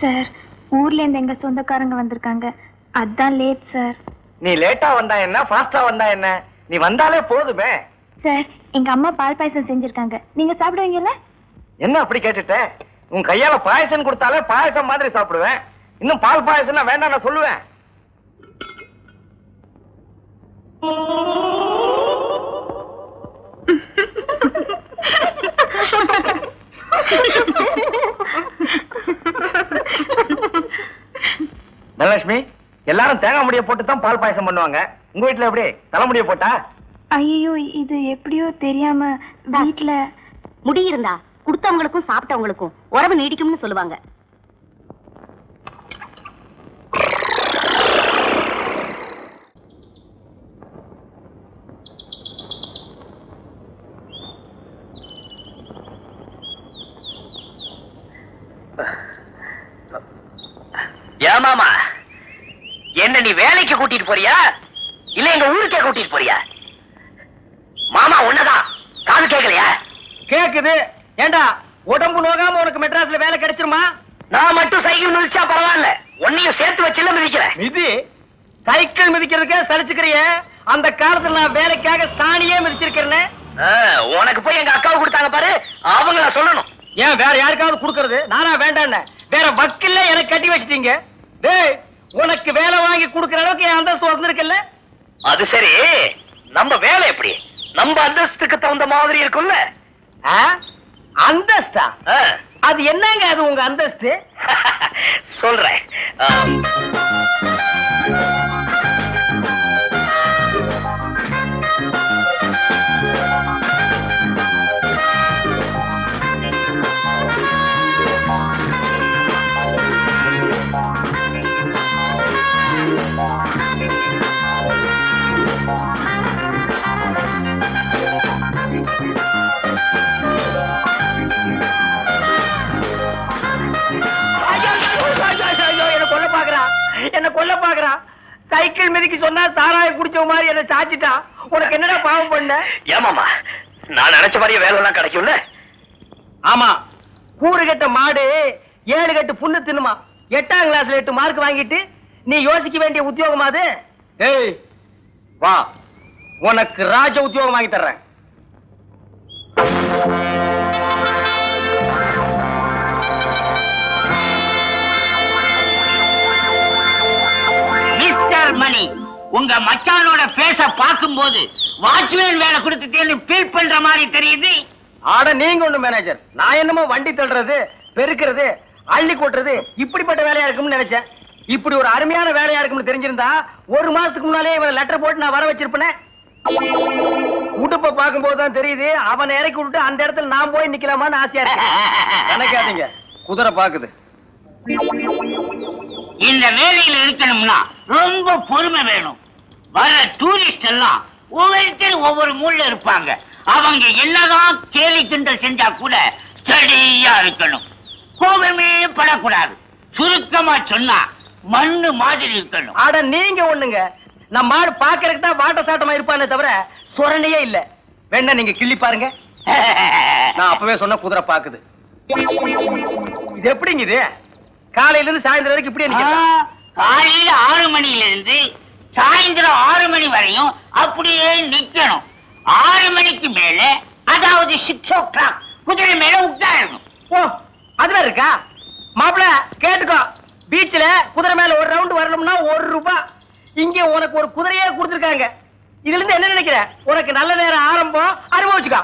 சார், ஊர்ல இருந்து எங்க சொந்தக்காரங்க வந்திருக்காங்க, அதான் லேட் சார். நீ லேட்டா வந்தா என்ன, ஃபாஸ்டா வந்தா என்ன, நீ வந்தாலே போதுமே. சார், எங்க அம்மா பால் பாயசம் செஞ்சிருக்காங்க, நீங்க சாப்பிடுவீங்கல்ல? என்ன அப்படி கேட்டுட்ட? உன் கையால பாயசம் கொடுத்தாலே பாயசம் மாதிரி சாப்பிடுவேன். இன்னும் பால் பாயசம் வேண்டாம் நான் சொல்லுவேன். தனலட்சுமி, எல்லாரும் தேங்காய் முடிய போட்டு தான் பால் பாயசம் பண்ணுவாங்க. உங்க வீட்டுல எப்படி தலைமுடிய போட்டா? ஐயோ, இது எப்படியோ தெரியாம வீட்டுல முடி இருந்தா கொடுத்தவங்களுக்கும் சாப்பிட்டவங்களுக்கும் உறவு நீடிக்கும்னு சொல்லுவாங்க. ஏமாமா, என்ன நீ வேலைக்கு கூட்டிட்டு போறியா இல்ல எங்க ஊருக்கே கூட்டிட்டு போறியா? மாமா உன்னதான் காது கேட்கலையா? கேக்குது. ஏண்டா உடம்பு நோகாம உனக்கு மெட்ராஸ்ல வேலை கிடைச்சிருமா? நான் மட்டும் சைக்கிள் மிதிச்சா பரவாயில்ல, உன்னையும் சேர்த்து வச்சுல மிதிக்கிறேன். மிதி சைக்கிள் மிதிக்கிறதுக்கே சலிச்சுக்கிறிய? அந்த காலத்துல நான் வேலைக்காக சாணியே மிதிச்சிருக்கிறேன். உனக்கு போய் எங்க அக்காவை கொடுத்தாங்க பாரு, அவங்கள சொல்லணும். ஏன் வேற யாருக்காவது கொடுக்கறது? நானா வேண்டான்னு வேற வக்கில்ல எனக்கு கட்டி வச்சிட்டீங்க. டேய், உனக்கு வேலை வாங்கி கொடுக்கற அளவுக்கு என் அந்தஸ்து வந்திருக்குல்ல? அது சரி, நம்ம வேலை எப்படி நம்ம அந்தஸ்துக்கு தகுந்த மாதிரி இருக்கும்ல? அந்தஸ்தா? அது என்னங்க அது உங்க அந்தஸ்து? சொல்றேன். என்ன கொல்ல பாக்குறா. சைக்கிள் மிதிக்கு சொன்னா சாராய குடிச்ச மாதிரி என்ன சாச்சிட்டா. உனக்கு என்னடா பாவம் பண்ண? ஏமாமா, நான் நினைச்ச மாதிரியே வேலை எல்லாம் கிடைக்கும்ல? ஆமா, கூறு கட்ட மாடு 7 கட்டு புண்ணு தின்னுமா. 8ஆம் கிளாஸ்ல 8 மார்க் வாங்கிட்டு நீ யோசிக்க வேண்டிய உத்தியோகம் அது. ஏய் வா, உனக்கு ராஜ உத்தியோகம் வாங்கி தர்றேன். மணி, உங்க மச்சானோட பேச பார்க்கும்போது வாட்ச்மேன் வேலை கொடுத்துட்டேன்னு ஃபீல் பண்ற மாதிரி தெரியுது. ஆட நீங்க ஒண்ணு மேனேஜர், நான் என்னமோ வண்டி தள்ளுறது பெருக்கிறது அள்ளி கொட்டுறது இப்படிப்பட்ட வேலையா இருக்கும்னு நினைச்சேன். இப்படி ஒரு அருமையான வேலையா இருக்கும்னு தெரிஞ்சிருந்தா ஒரு மாசத்துக்கு முன்னாலே இவன் லெட்டர் போட்டு நான் வர வச்சிருப்பேனே. உடுப்ப பார்க்கும் போதுதான் தெரியுது அவன் இறக்கி விட்டு அந்த இடத்துல நான் போய் நிக்கலாமான்னு ஆசையா இருக்கு. நினைக்காதீங்க, குதிரை பாக்குது. இந்த வேலையில இருக்கணும்னா ரொம்ப பொறுமை வேணும். வர டூரிஸ்ட் எல்லாம் ஒவ்வொருத்தரும் ஒவ்வொரு மூலைல இருப்பாங்க. அவங்க என்னதான் கேலி கிண்டல் செஞ்சா கூட ஸ்டடியா இருக்கணும். கோபமே படக்கூடாது. சுருக்கமா சொன்னா மண்ணு மாதிரி இருக்கணும். ஆட நீங்க ஒண்ணுங்க, நம்ம ஆடு பாக்குறதுக்கு தான் வாட்ட சாட்டமா இருப்பானே தவிர சுரணையே இல்ல. வேணா நீங்க கிள்ளி பாருங்க. நான் அப்பவே சொன்ன குதிரை பாக்குது. இது எப்படிங்க இது? காலையில இருந்து சாயந்தரம் வரைக்கும் இப்படியே நிக்கிறதா? காலையில 6 மணில இருந்து சாயந்தரம் 6 மணி வரையும் அப்படியே நிக்கணும். 6 மணிக்கு மேல, அதாவது 6 o'clock குதிரை மேல உட்காரணும். ஓ, அதுல இருக்கா? மாப்பிள கேட்டுக்கோ, பீச்ல குதிரை மேல ஒரு ரவுண்ட் வரணும்னா 1 ரூபாய். இங்க உனக்கு ஒரு குதிரையே கொடுத்துருக்காங்க. இதுல இருந்து என்ன நினைக்கிற? உனக்கு நல்ல நேரம் ஆரம்பம், அனுபவிச்சுக்கோ.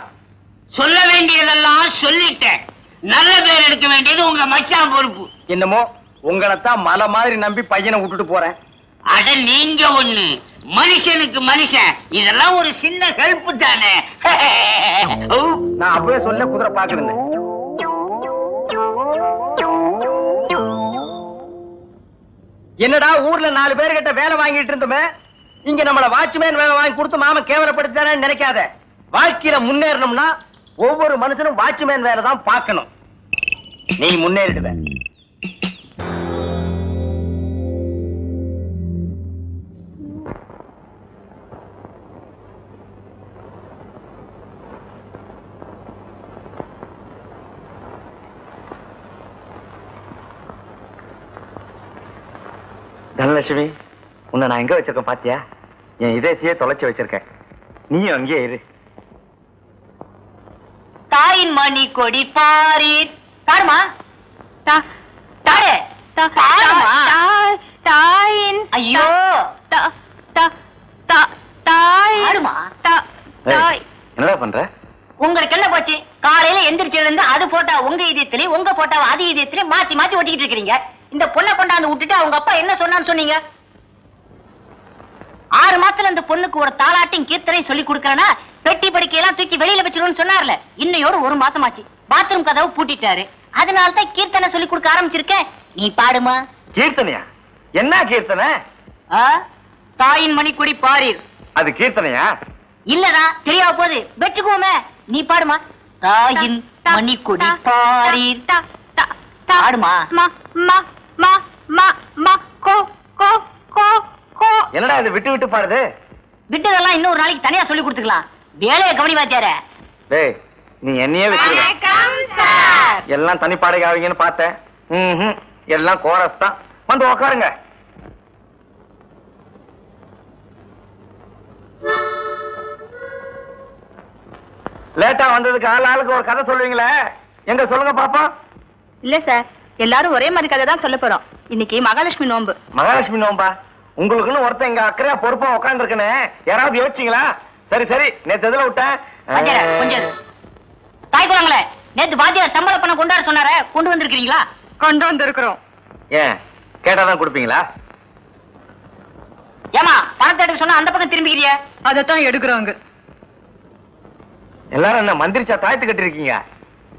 சொல்ல வேண்டியதெல்லாம் சொல்லிட்டேன். நல்ல பேர் எடுக்க வேண்டியது உங்க மச்சான் பொறுப்பு. என்னமோ உங்களைத்தான் மலை மாதிரி நம்பி பையனை விட்டுட்டு போறேன். அட நீங்க ஒண்ணு, மனுஷனுக்கு மனுஷன், இதெல்லாம் ஒரு சின்ன ஹெல்ப் தானே. நான் அப்பவே சொல்ல குதிரை பாக்குறேன். என்னடா ஊர்ல 4 பேர்கிட்ட வேலை வாங்கிட்டு இருந்தோமே, இங்க நம்மள வாட்ச்மேன் வேலை வாங்கி கொடுத்து மாமா கேவலப்படுத்தானே நினைக்காத. வாழ்க்கையில முன்னேறணும்னா ஒவ்வொரு மனுஷனும் வாட்ச்மேன் வேலை தான் பார்க்கணும். நீ முன்னேறிடுவ. தனலட்சுமி, உன்னை நான் எங்க வச்சிருக்கேன் பாத்தியா? என் இதயத்தையே தொலைச்சு வச்சிருக்கேன். நீயும் அங்கேயே இரு. தாயின் மணி கொடி பாரி தாடுமா, தாடு தாயின் ஐயோ தாடுமா. ஏய், என்னடா பண்ற? உங்களுக்கு என்ன போச்சு? காலையில எந்திரிச்சதுல இருந்து அது போட்டா உங்க இதயத்திலயும் உங்க போட்டா அது இதயத்திலயும் மாத்தி மாத்தி ஒட்டிக்கிட்டு இருக்கீங்க. இந்த பொண்ணை கொண்டாந்து விட்டுட்டு அவங்க அப்பா என்ன சொன்னான்னு சொன்னீங்க? 6 மாசத்துல இந்த பொண்ணுக்கு ஒரு தாலாட்டையும் கீர்த்தனையும் சொல்லி கொடுக்கறனா பெட்டி படுக்கையெல்லாம் தூக்கி வெளியில வச்சிருன்னு சொன்னார்ல. இன்னையோட 1 மாசமாச்சு. பாத்ரூம் கதவு பூட்டிட்டாரு. அதனாலதான் கீர்த்தனை சொல்லி கொடுக்க ஆரம்பிச்சிருக்கேன். நீ பாடுமா. கீர்த்தனையா? என்ன கீர்த்தனை? தாயின் மணிக்குடி பாரீர். அது கீர்த்தனையா? இல்லடா, தெரியாம போகுது. வெச்சுக்குவோமே. நீ பாடுமா. தாயின் மணிக்குடி பாரீர். பாடுமா. என்னடா இது விட்டு விட்டு பாடுது? விட்டதெல்லாம் இன்னொரு நாளைக்கு தனியா சொல்லி கொடுத்துக்கலாம். வேலையை கவனி வாத்தியார. டேய், நீ என்னையே வச்சிருக்க. எல்லாம் தனி பாடகை ஆவீங்கன்னு பார்த்தேன். எல்லாம் கோரஸ் தான். வந்து உக்காருங்க. லேட்டா வந்ததுக்கு ஆளுக்கு ஒரு கதை சொல்லுவீங்களே, எங்க சொல்லுங்க பாப்போம். இல்ல சார், எல்லாரும் ஒரே மாதிரி கதை தான் சொல்ல போறோம். இன்னைக்கு மகாலட்சுமி நோன்பு. மகாலட்சுமி நோம்பா? உங்களுக்குன்னு ஒருத்தன் இங்க அக்கறையா பொறுப்பா உட்கார்ந்து இருக்கனே, யாராவது யோசிச்சீங்களா? சரி சரி, நேத்து எதுல விட்டேன்? கொஞ்சம் தாய் குழந்தைங்களே, நேத்து வாத்தியார் சம்பள பணம் கொண்டாட சொன்னார, கொண்டு வந்திருக்கீங்களா? கொண்டு வந்திருக்கிறோம். ஏன் கேட்டாதான் கொடுப்பீங்களா? ஏமா பணத்தை எடுக்க சொன்னா அந்த பக்கம் திரும்பிக்கிறிய? அதத்தான் எடுக்கிறோங்க. எல்லாரும் என்ன மந்திரிச்சா தாயத்து கட்டி இருக்கீங்க?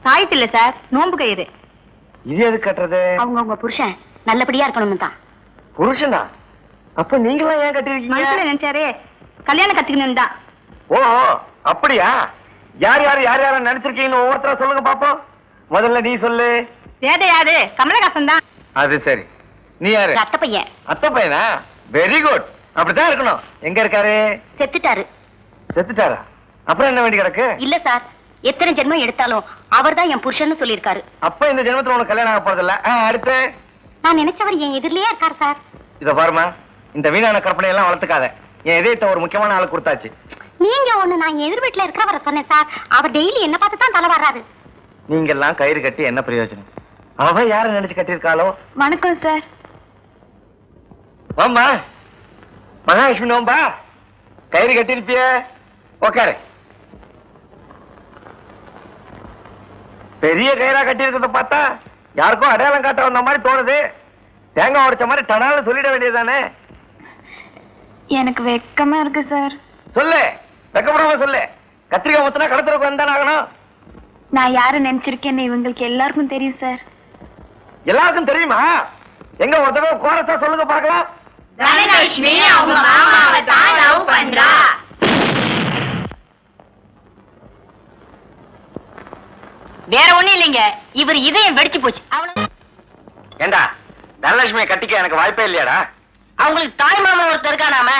சாயத்து இல்ல சார், நோன்பு கயிறு. இது எது கட்டுறது? அவங்க புருஷன் நல்லபடியா இருக்கணும் தான். புருஷனா? அப்ப நீங்களாம் ஏன் கட்டிருக்கீங்க? மனசுல நினைச்சாரே கல்யாணம் கத்துக்கணும் தான். ஓஹோ, அப்படியா? யார் யார் யார் யார நினைச்சிருக்கீங்கன்னு ஒவ்வொருத்தரா சொல்லுங்க பாப்போம். முதல்ல நீ சொல்லு. வேதையாது கமலஹாசன் தான். அது சரி. நீ யாரு? அத்தை பையன். அத்தை பையனா? Very good. அப்படித்தான் இருக்கணும். எங்க இருக்காரு? செத்துட்டாரு. செத்துட்டாரா? அப்புறம் என்ன வேண்டி கிடக்கு? இல்ல சார், எத்தனை ஜென்மம் எடுத்தாலும் அவர் தான் என் புருஷன்னு சொல்லியிருக்காரு. அப்ப இந்த ஜென்மத்துல உனக்கு கல்யாணம் ஆக போறதில்ல. அடுத்து? நான் நினைச்சவர் என் எதிரிலேயே இருக்கார் சார். இத பாருமா, இந்த வீணான கற்பனை எல்லாம் வளர்த்துக்காத. என் இதயத்தை ஒரு முக்கியமான ஆளு கொடுத்தாச்சு. நீங்க ஒண்ணு, நான் எதிர் வீட்டுல இருக்கிறவரை சொன்னேன் சார். அவர் டெய்லி என்ன பார்த்து தான் தலை வர்றாரு. நீங்க எல்லாம் கயிறு கட்டி என்ன பிரயோஜனம்? அவ யார நினைச்சு கட்டியிருக்காளோ? வணக்கம் சார். வாம்மா, மகாலட்சுமி நோம்பா? கயிறு கட்டிருப்பிய? உக்காரு. பெரிய கயிறா கட்டி இருக்கிறத பார்த்தா யாருக்கும் அடையாளம் காட்ட வந்த மாதிரி தோணுது. தேங்காய் உடைச்ச மாதிரி டனாலும் சொல்லிட வேண்டியதுதானே. எனக்கு வெக்கமா இருக்கு சார். சொல்லு, வெக்கப்படாம சொல்லு. கத்திரிக்காய் ஊத்துனா கடத்துறதுக்கு வந்தானே ஆகணும். நான் யாரை நினைச்சிருக்கேன்னு இவங்களுக்கு எல்லாருக்கும் தெரியும் சார். எல்லாருக்கும் தெரியுமா? எங்க ஒரு தடவை கோரஸா சொல்லுங்க பார்க்கலாம். தனலட்சுமி அவங்க மாமாவை தான் லவ் பண்றா. வேற ஒண்ணும் இல்லைங்க, இவர் இதயம் வெடிச்சு போச்சு. ஏண்டா தனலட்சுமியை கட்டிக்க எனக்கு வாய்ப்பே இல்லையாடா? அவங்களுக்கு தாய் மாமன் ஒருத்தர் இருக்கானாம,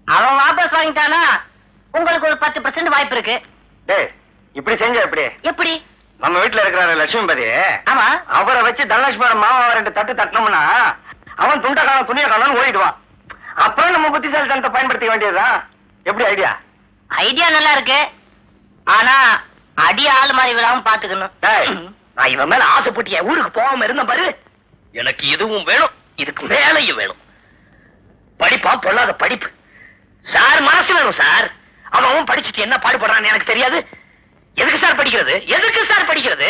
அவன் வாபஸ் வாங்கிட்டானா உங்களுக்கு ஒரு 10% வாய்ப்பு இருக்கு. டேய், இப்படி செஞ்ச எப்படி? எப்படி? நம்ம வீட்டுல இருக்கிற லட்சுமிபதி, ஆமா, அவரை வச்சு தனலட்சுமியோட மாமாவை 2 தட்டு தட்டினோம்னா அவன் துண்ட காலம் துணிய காலம் ஓடிடுவான். அப்புறம் நம்ம புத்திசாலித்தனத்தை பயன்படுத்த வேண்டியதுதான். எப்படி ஐடியா? ஐடியா நல்லா இருக்கு, ஆனா அடி ஆளு மாதிரி விடாம பாத்துக்கணும். நான் இவன் மேல ஆசைப்பட்டு என் ஊருக்கு போகாம இருந்த பாரு. எனக்கு இதுவும் வேணும், இதுக்கு மேலையும் வேணும். படிப்பா பொல்லாத படிப்பு சார், மனசு வேணும் சார். அவன் படிச்சுட்டு என்ன பாடுபடுறான்னு எனக்கு தெரியாது. எதுக்கு சார் படிக்கிறது? எதுக்கு சார் படிக்கிறது?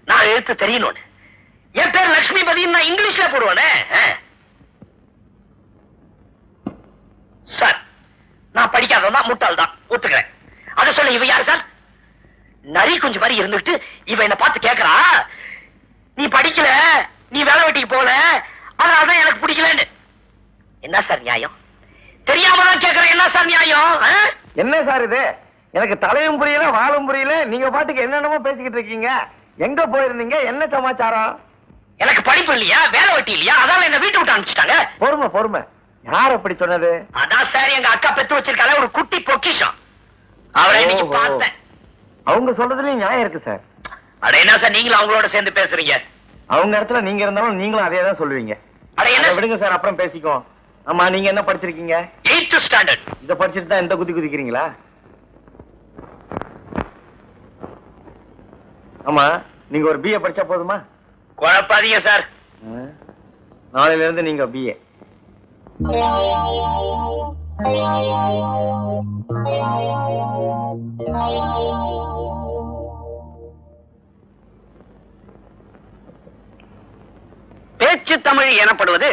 நான் எழுத்து தெரியணும்னு. என் பேர் லட்சுமிபதி, நான் இங்கிலீஷ்ல போடுவானே சார். நான் படிக்காதவன் தான், முட்டாள் தான், ஒத்துக்கிறேன். அதை சொல்ல இவ யாரு சார்? நரி கொஞ்சம் மாதிரி இருந்துட்டு இவ என்ன பார்த்து கேக்குறா, நீ படிக்கல, நீ வேலை வெட்டிக்கு போல, அதனாலதான் எனக்கு பிடிக்கலன்னு. என்ன சார் நியாயம்? தெரியாம தான் கேக்குறேன், என்ன சார் நியாயம்? என்ன சார் இது? எனக்கு தலையும் புரியல வாழும் புரியல. நீங்க பாட்டுக்கு என்னென்னமோ பேசிக்கிட்டு இருக்கீங்க. எங்க போயிருந்தீங்க? என்ன சமாச்சாரம்? எனக்கு படிப்பு இல்லையா, வேலை வெட்டி இல்லையா, அதால என்ன வீட்டை விட்டு அனுப்பிச்சிட்டாங்க. பொறுமை பொறுமை. யார் அப்படி சொன்னது? அதான் சார் எங்க அக்கா பெத்து வச்சிருக்கால ஒரு குட்டி பொக்கிஷம், அவளை இன்னைக்கு பார்த்தேன். அவங்க சொல்றதுலயும் நியாயம் இருக்கு சார். அட என்ன சார் நீங்களும் அவங்களோட சேர்ந்து பேசுறீங்க? அவங்க இடத்துல நீங்க இருந்தாலும் நீங்களும் அதே தான் சொல்லுவீங்க. அட என்ன விடுங்க சார், அப்புறம் பேசிக்குவோம். ஆமா, நீங்க என்ன படிச்சிருக்கீங்க? 8th standard. இத படிச்சிட்டு தான் இந்த குதி குதிக்கிறீங்களா? ஆமா, நீங்க ஒரு பிஏ படிச்சா போதுமா? குழப்பாதீங்க சார். நாளையில இருந்து நீங்க பிஏ. பேச்சு தமிழ் எனப்படுவது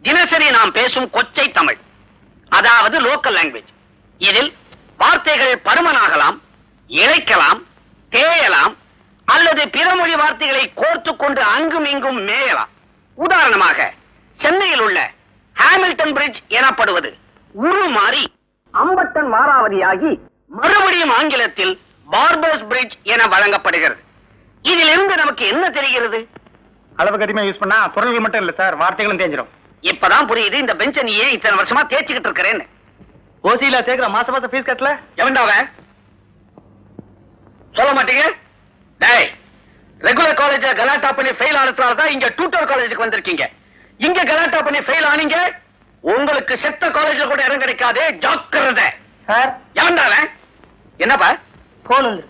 தினசரி நாம் பேசும் கொச்சை தமிழ், அதாவது லோக்கல் லாங்குவேஜ். இதில் வார்த்தைகள் பருமனாகலாம், இழைக்கலாம், தேயலாம், அல்லது பிற மொழி வார்த்தைகளை கோர்த்து கொண்டு அங்கும் இங்கும் மேயலாம். உதாரணமாக சென்னையில் உள்ள ஹாமில்டன் பிரிட்ஜ் எனப்படுவது உருமாறி அம்பட்டன் மாறாவதியாகி மறுபடியும் ஆங்கிலத்தில் பார்பர்ஸ் பிரிட்ஜ் என வழங்கப்படுகிறது. இதிலிருந்து நமக்கு என்ன தெரிகிறது? அளவுக்கு அதிகமா யூஸ் பண்ணா பொருள்கள் மட்டும் இல்ல சார், வார்த்தைகளும் தேஞ்சிரும். இப்பதான் புரியுது இந்த பெஞ்ச நீ ஏன் இத்தனை வருஷமா தேய்ச்சிக்கிட்டு இருக்கிறேன்னு. ஓசியில சேர்க்கிற மாசம் மாசம் ஃபீஸ் கட்டல? எவன்டாவ சொல்ல மாட்டீங்க? டேய், ரெகுலர் காலேஜ் கலாட்டா பண்ணி ஃபெயில் ஆனதுனால தான் இங்க டியூட்டர் காலேஜுக்கு வந்திருக்கீங்க. இங்க கலாட்டா பண்ணி ஃபெயில் ஆனீங்க, உங்களுக்கு செத்த காலேஜ்ல கூட இடம் கிடைக்காது, ஜாக்கிரதை. சார், எவன்டாவ? என்னப்பா போன் வந்து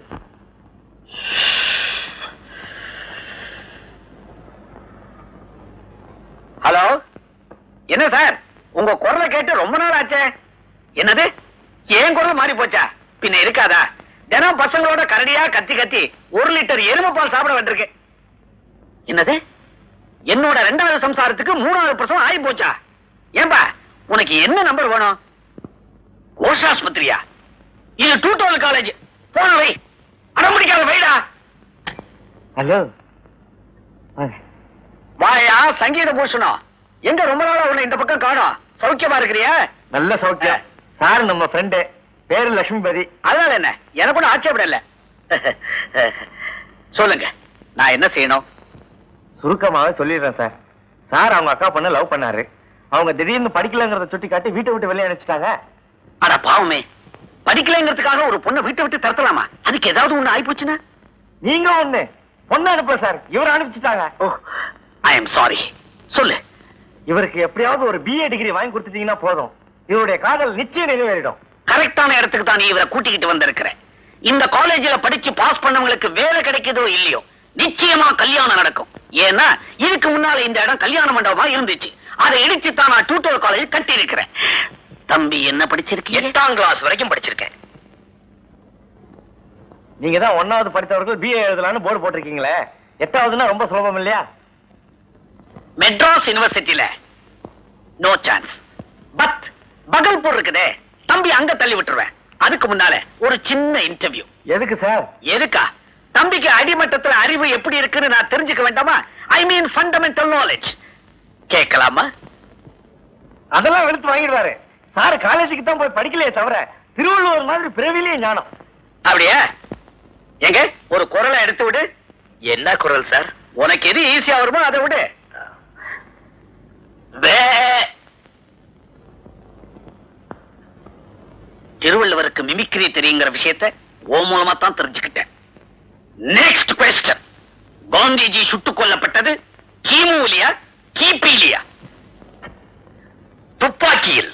ஹலோ, என்ன சார் உங்க குரலை கேட்டு ரொம்ப நாள் ஆச்சே. என்னது, ஏன் குரல் மாறி போச்சா? பின்ன இருக்காதா? தினம் பசங்களோட கரடியா கத்தி கத்தி 1 லிட்டர் எருமை பால் சாப்பிட வேண்டியிருக்கு. என்னது, என்னோட 2வது சம்சாரத்துக்கு 3வது பிரசவம் ஆகி போச்சா? ஏன்பா உனக்கு என்ன நம்பர் வேணும்? கோஷாஸ்பத்திரியா? இது டியூட்டோரியல் காலேஜ். போன வை, அடம்பிடிக்காத வைடா. ஹலோ, வாயா சங்கீத பூஷணம், எங்க ரொம்ப நாளா உன்னை இந்த பக்கம் காணோம். சௌக்கியமா இருக்கிறியா? நல்ல சௌக்கியம் சார். நம்ம ஃப்ரெண்டு பேரு லட்சுமிபதி. அதனால என்ன, எனக்கு கூட ஆட்சேபம் இல்ல. சொல்லுங்க, நான் என்ன செய்யணும்? சுருக்கமாவே சொல்லிடுறேன் சார். சார் அவங்க அக்கா பொண்ணு லவ் பண்ணாரு. அவங்க திடீர்னு படிக்கலங்கிறத சுட்டி காட்டி வீட்டை விட்டு வெளியே அனுப்பிச்சிட்டாங்க. அட பாவமே, படிக்கலைங்கிறதுக்காக ஒரு பொண்ணை வீட்டை விட்டு தரத்தலாமா? அதுக்கு ஏதாவது ஒண்ணு ஆயிப்போச்சுன்னா? நீங்க ஒண்ணு பொண்ணு அனுப்பல சார், இவர் அனுப்பிச்சிட்டாங்க. ஓ, ஐ எம் சாரி. சொல்லு. இவருக்கு எப்படியாவது ஒரு பிஏ டிகிரி வாங்கி கொடுத்துட்டீங்கன்னா போதும், இவருடைய காதல் நிச்சயம் நிறைவேறிடும். கரெக்டான இடத்துக்கு தான் நீ இவரை கூட்டிக்கிட்டு வந்திருக்கிற. இந்த காலேஜ்ல படிச்சு பாஸ் பண்ணவங்களுக்கு வேலை கிடைக்குதோ இல்லையோ, நிச்சயமா கல்யாணம் நடக்கும். ஏன்னா இதுக்கு முன்னால இந்த இடம் கல்யாண மண்டபமா இருந்துச்சு. அதை இடிச்சு தான் நான் டியூட்டோரியல் காலேஜ் கட்டி இருக்கிறேன். தம்பி என்ன படிச்சிருக்கீங்க? 8ஆம் கிளாஸ் வரைக்கும் படிச்சிருக்கேன். நீங்க தான் 1வது படித்தவர்கள் பிஏ எழுதலாம்னு போர்டு போட்டிருக்கீங்களே, 8வதுன்னா ரொம்ப சுலபம் இல்லையா? மெட்ராஸ் யூனிவர்சிட்டியில நோ சான்ஸ். பட் பகல்பூர் இருக்குதே, தம்பி அங்க தள்ளி விட்டுருவேன். அதுக்கு முன்னால ஒரு சின்ன இன்டர்வியூ. எதுக்கு சார்? எதுக்கா? தம்பிக்கு அடிமட்டத்துல அறிவு எப்படி இருக்குன்னு நான் தெரிஞ்சுக்க வேண்டாமா? ஐ மீன் ஃபண்டமெண்டல் நாலேஜ். கேட்கலாமா? அதெல்லாம் எடுத்து வாங்கிடுவாரு. சார் காலேஜுக்கு தான் போய் படிக்கலையே தவிர திருவள்ளுவர் மாதிரி பிறவிலேயே ஞானம். அப்படியே எங்க ஒரு குரலை எடுத்து விடு. என்ன குரல் சார்? உனக்கு எது ஈஸியா வருமோ அதை விடு. திருவள்ளுவருக்கு மிமிக்ரி தெரியுங்கிற விஷயத்தை ஓ மூலமா தான் தெரிஞ்சுக்கிட்டேன். Next question. காந்திஜி சுட்டுக் கொல்லப்பட்டது கிமுலியா கிபிலியா? துப்பாக்கியில்.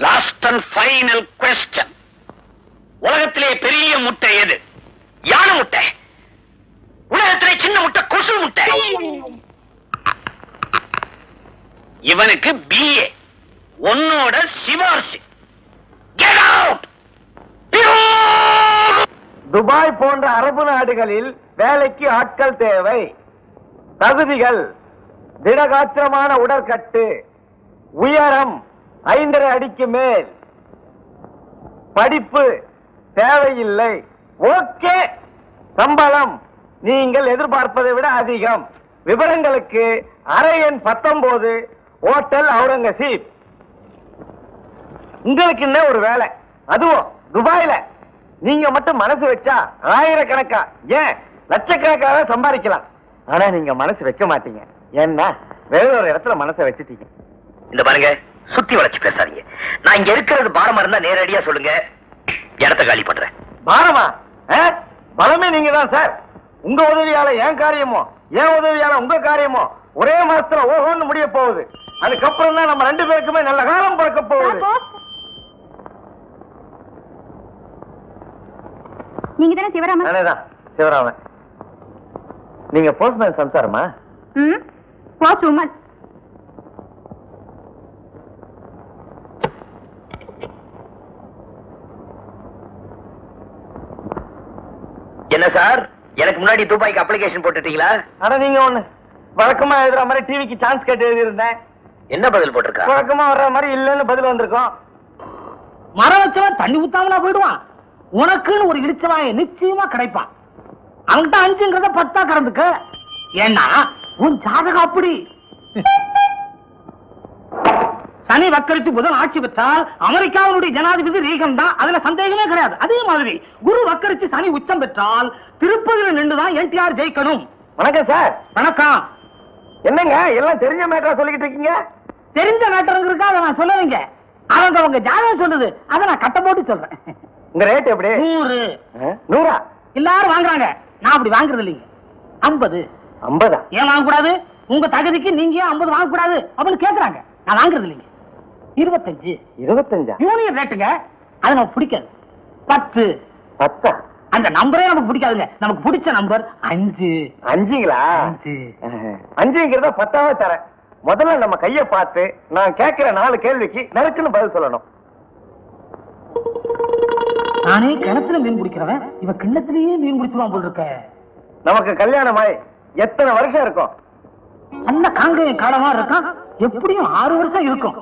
Last and final question. உலகத்திலே பெரிய முட்டை எது? யானை முட்டை. உலகத்திலே சின்ன முட்டை கொசு முட்டை. இவனுக்கு பிஏ. உன்னோட சிபார்சு. Get out. துபாய் போன்ற அரபு நாடுகளில் வேலைக்கு ஆட்கள் தேவை. தகுதிகள்: திடகாத்திரமான உடற்கட்டு, உயரம் 5.5 அடிக்கு மேல், படிப்பு தேவையில்லை. ஓகே. சம்பளம் நீங்கள் எதிர்பார்ப்பதை விட அதிகம். விவரங்களுக்கு அறை எண் 19, ஹோட்டல் அவுரங்கசீப். உங்களுக்கு என்ன ஒரு வேலை, அதுவும் துபாயில. நீங்க மட்டும் மனசு வச்சா ஆயிரக்கணக்கா, ஏன் லட்சக்கணக்காக சம்பாதிக்கலாம். ஆனா நீங்க மனசு வைக்க மாட்டீங்க. ஏன்னா வேற ஒரு இடத்துல மனசை வச்சுட்டீங்க. இந்த பாருங்க, சுத்தி வளைச்சு பேசாதீங்க. நான் இங்க இருக்கிறது பாரமா இருந்தா நேரடியா சொல்லுங்க, இடத்த காலி பண்றேன். பாரமா? பலமே நீங்க தான் சார். உங்க உதவியால என் காரியமோ, என் உதவியால உங்க காரியமோ ஒரே மாசத்துல ஓஹோன்னு முடிய போகுது. அதுக்கப்புறம் தான் நம்ம 2 பேருக்குமே நல்ல காலம் பிறக்க போகுது. நீங்க தானே சிவராமன்? நானேதான் சிவராமன். நீங்க போஸ்ட்மேன் சம்சாரமா? Post woman. என்ன சார், எனக்கு முன்னாடி துபாய்க்கு அப்ளிகேஷன் போட்டுட்டீங்களா? ஆனா நீங்க ஒண்ணு வழக்கமா எழுதுற மாதிரி டிவிக்கு சான்ஸ் கேட்டு எழுதியிருந்தேன். என்ன பதில் போட்டிருக்கா? வழக்கமா வர்ற மாதிரி இல்லன்னு பதில் வந்திருக்கோம். மரம் வச்சவன் தண்ணி ஊத்தாமலா போயிடுவான். உனக்குன்னு ஒரு இடிச்சவாய நிச்சயமா கிடைப்பான். அவன்கிட்ட 5ங்கிறத 10 கறந்துக்க. ஏன்னா உன் ஜாதகம் அப்படி. சனி வக்கரித்து புதன் ஆட்சி பெற்றால் அமெரிக்காவுடைய ஜனாதிபதி ரீகன் தான், அதுல சந்தேகமே கிடையாது. அதே மாதிரி குரு வக்கரிச்சு சனி உச்சம் பெற்றால் திருப்பதியில நின்றுதான் என்டிஆர் ஜெயிக்கணும். வணக்கம் சார். வணக்கம். என்னங்க எல்லாம் தெரிஞ்ச மேட்டரா சொல்லிக்கிட்டு இருக்கீங்க? தெரிஞ்ச மேட்டர் இருக்கா, அதை நான் சொல்லுவீங்க. அவங்க உங்க ஜாதகம் சொல்லுது, அதை நான் கட்ட போட்டு சொல்றேன். உங்க ரேட் எப்படி? 100. 100? எல்லாரும் வாங்குறாங்க, நான் அப்படி வாங்குறது இல்லைங்க. 50. 50? ஏன் வாங்க கூடாது? உங்க தகுதிக்கு நீங்க ஏன் 50 வாங்க கூடாது அப்படின்னு கேக்குறாங்க. நான் வாங்குறது இல்லைங்க. 25. 25? யூனியன் ரேட்டுங்க, அது நமக்கு பிடிக்காது. 10. 10? அந்த நம்பரே நமக்கு பிடிக்காதுங்க. நமக்கு பிடிச்ச நம்பர் 5. 5ங்களா? 5. 5ங்கிறத 10ஆவே தரேன். முதல்ல நம்ம கைய பார்த்து நான் கேட்கிற 4 கேள்விக்கு நறுக்குன்னு பதில் சொல்லணும். நானே கிணத்துல மீன் பிடிக்கிறவன், இவ கிண்ணத்திலேயே மீன் பிடிச்சுவான் போல் இருக்க. நமக்கு கல்யாணமாய் எத்தனை வருஷம் இருக்கும்? நல்ல காங்கைய காலமா இருக்கான். எப்படியும் 6 வருஷம் இருக்கும்.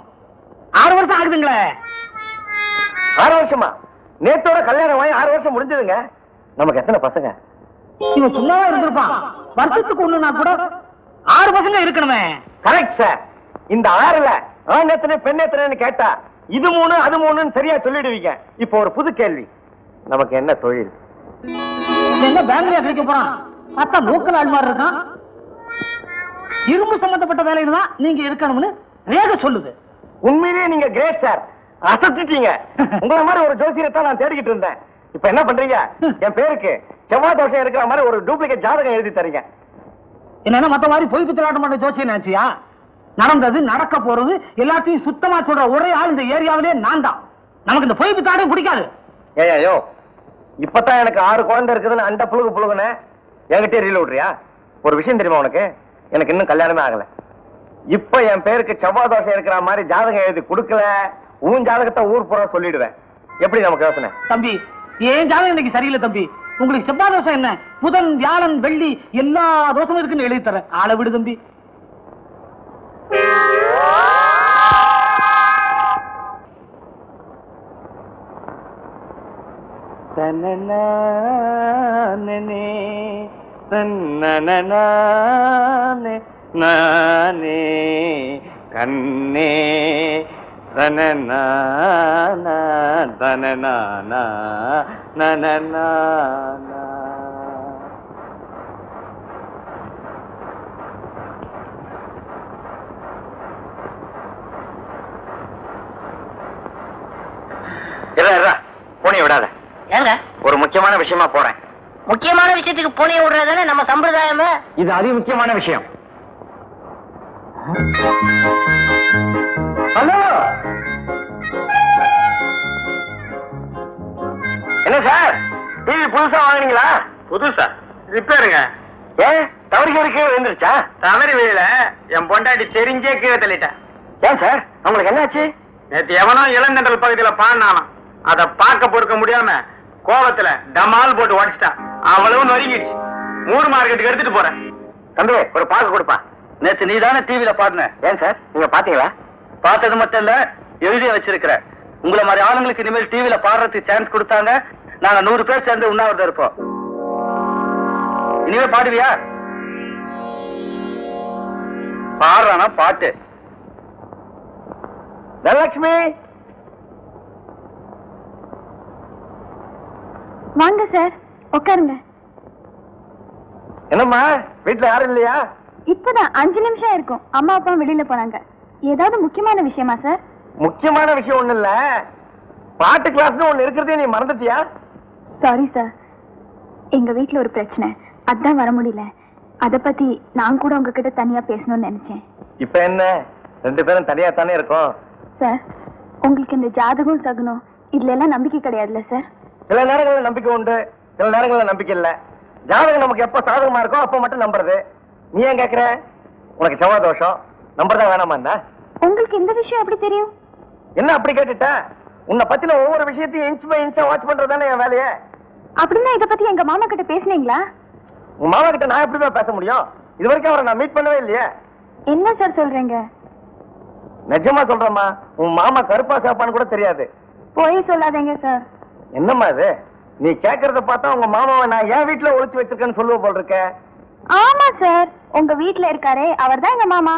6 வருஷம் ஆகுதுங்களே. 6 வருஷமா? நேத்தோட கல்யாணமாய் 6 வருஷம் முடிஞ்சதுங்க. நமக்கு எத்தனை பசங்க? இவன் சும்மாவா இருந்திருப்பான். வருஷத்துக்கு ஒண்ணுனா கூட 6 பசங்க இருக்கணுமே. Correct sir. இந்த 6ல ஆண் எத்தனை பெண் எத்தனைன்னு கேட்டா இது 3 அது 3ன்னு சரியா சொல்லிடுவீங்க. இப்போ ஒரு புது கேள்வி, நமக்கு என்ன தொழில்? என்ன பேங்க்லயா கிடைக்க போறான்? பார்த்தா லோக்கல் ஆள் மாதிரி இருக்கான். இரும்பு சம்பந்தப்பட்ட வேலையில தான் நீங்க இருக்கணும்னு ரேக சொல்லுது. உண்மையிலேயே நீங்க கிரேட் சார், அசத்திட்டீங்க. உங்களை மாதிரி ஒரு ஜோசியரை தான் நான் தேடிக்கிட்டு இருந்தேன். இப்ப என்ன பண்றீங்க? என் பேருக்கு செவ்வாய் தோஷம் இருக்கிற மாதிரி ஒரு டூப்ளிகேட் ஜாதகம் எழுதி தரீங்க. என்னன்னா மத்த மாதிரி பொய் பித்தலாட்டம் பண்ண ஜோசியம் நினைச்சியா? நடந்தது நடக்க போறது எல்லாத்தையும் சுத்தமா சொல்ற ஒரே ஆள் இந்த ஏரியாவிலே நான் தான். நமக்கு இந்த பொய் பித்தாட்டம் பிடிக்காது. ஏயோ இப்பதான் எனக்கு 6 குழந்தை இருக்குதுன்னு அந்த புழுகு புழுகுன்னு என்கிட்ட ரீல் விடுறியா? ஒரு விஷயம் தெரியுமா உனக்கு? எனக்கு இன்னும் கல்யாணமே ஆகல. இப்ப என் பேருக்கு செவ்வாய் தோஷம் இருக்கிற மாதிரி ஜாதகம் எழுதி கொடுக்கல, உன் ஜாதகத்தை ஊர் பூரா சொல்லிடுவேன். எப்படி நமக்கு யோசனை? தம்பி, ஏன் ஜாதகம் இன்னைக்கு சரியில்லை தம்பி. உங்களுக்கு செவ்வாய் தோஷம் என்ன? புதன், வியாழன், வெள்ளி எல்லா தோஷமும் இருக்குன்னு எழுதி தரேன். ஆளை விடு தம்பி. கண்ணே பூனையை விடாத. ஏங்க ஒரு முக்கியமான விஷயமா போறேன். முக்கியமான விஷயத்துக்கு பூனையை விடுறதானே நம்ம சம்பிரதாயமே. இது அதி முக்கியமான விஷயம். ஹலோ, என்ன சார் டிவி புதுசா வாங்குனீங்களா? புதுசா ரிப்பேருங்க. ஏன் தவறு கீழே விழுந்துருச்சா? தவறி வீழ என் பொண்டாட்டி தெரிஞ்சே கீழே தள்ளிட்டேன். ஏன் சார் உங்களுக்கு என்னாச்சு? நேற்று எவனோ இளந்தண்டல் பகுதியில பாடினானா, அதை பார்க்க பொறுக்க முடியாம கோபத்துல டமால் போட்டு உடச்சிட்டான். அவ்வளவு நொறுங்கிடுச்சு. 3 மார்க்கெட்டுக்கு எடுத்துட்டு போறேன். தம்பி ஒரு பாக்கு கொடுப்பா. நேற்று நீ தானே டிவியில பாடின. ஏன் சார் நீங்க பாத்தீங்களா? பார்த்தது மட்டும் இல்ல, எழுதிய வச்சிருக்கிற. உங்களை மாதிரி ஆளுங்களுக்கு இனிமேல் டிவியில பாடுறதுக்கு சான்ஸ் கொடுத்தாங்க. நாங்க 100 பேர் சேர்ந்து உண்ணாவிரதம் இருப்போம். இனிமே பாடுவியா? பாடுறானா பாட்டு. தனலட்சுமி வாங்க சார், உட்காருங்க. என்னம்மா வீட்டுல யாரும் இல்லையா? இப்பதான் 5 நிமிஷம் இருக்கும். அம்மா அப்பா வெளியில போனாங்க. ஏதாவது முக்கியமான விஷயமா சார்? முக்கியமான விஷயம் ஒண்ணு இல்ல, பாட்டு கிளாஸ்னு ஒண்ணு இருக்கிறதே நீ மறந்துட்டியா? சாரி சார், எங்க வீட்டுல ஒரு பிரச்சனை, அதான் வர முடியல. அத பத்தி நான் கூட உங்ககிட்ட தனியா பேசணும்னு நினைச்சேன். இப்ப என்ன 2 பேரும் தனியா தானே இருக்கோம். சார், உங்களுக்கு இந்த ஜாதகம் சகுனம் இதுல எல்லாம் நம்பிக்கை கிடையாதுல்ல சார்? சில நேரங்கள்ல நம்பிக்கை உண்டு, சில நேரங்கள்ல நம்பிக்கை இல்ல. ஜாதகம் நமக்கு எப்ப சாதகமா இருக்கோ அப்ப மட்டும் நம்புறது. நீ ஏன் கேக்குற? உனக்கு செவ்வாய் தோஷம், நம்புறதா வேணாமா? என்ன உங்களுக்கு இந்த விஷயம் எப்படி தெரியும்? என்ன அப்படி கேட்டுட்ட? உன்னை பத்தின ஒவ்வொரு விஷயத்தையும் இன்ச் பை இன்ச்சா வாட்ச் பண்றதுதானே என் வேலையே. அப்படின்னா இத பத்தி எங்க மாமா கிட்ட பேசுனீங்களா? உன் மாமா கிட்ட நான் எப்படிமா பேச முடியும்? இது வரைக்கும் அவரை நான் மீட் பண்ணவே இல்லையே. என்ன சார் சொல்றீங்க? நிஜமா சொல்றேம்மா, உன் மாமா கருப்பா சாப்பான்னு கூட தெரியாது. போய் சொல்லாதீங்க சார். என்னம்மா இது? நீ கேக்குறத பார்த்தா உங்க மாமாவை நான் என் வீட்டுல ஒளிச்சு வச்சிருக்கேன்னு சொல்லுவ போல் இருக்க. ஆமா சார், உங்க வீட்டுல இருக்காரே அவர்தான் எங்க மாமா.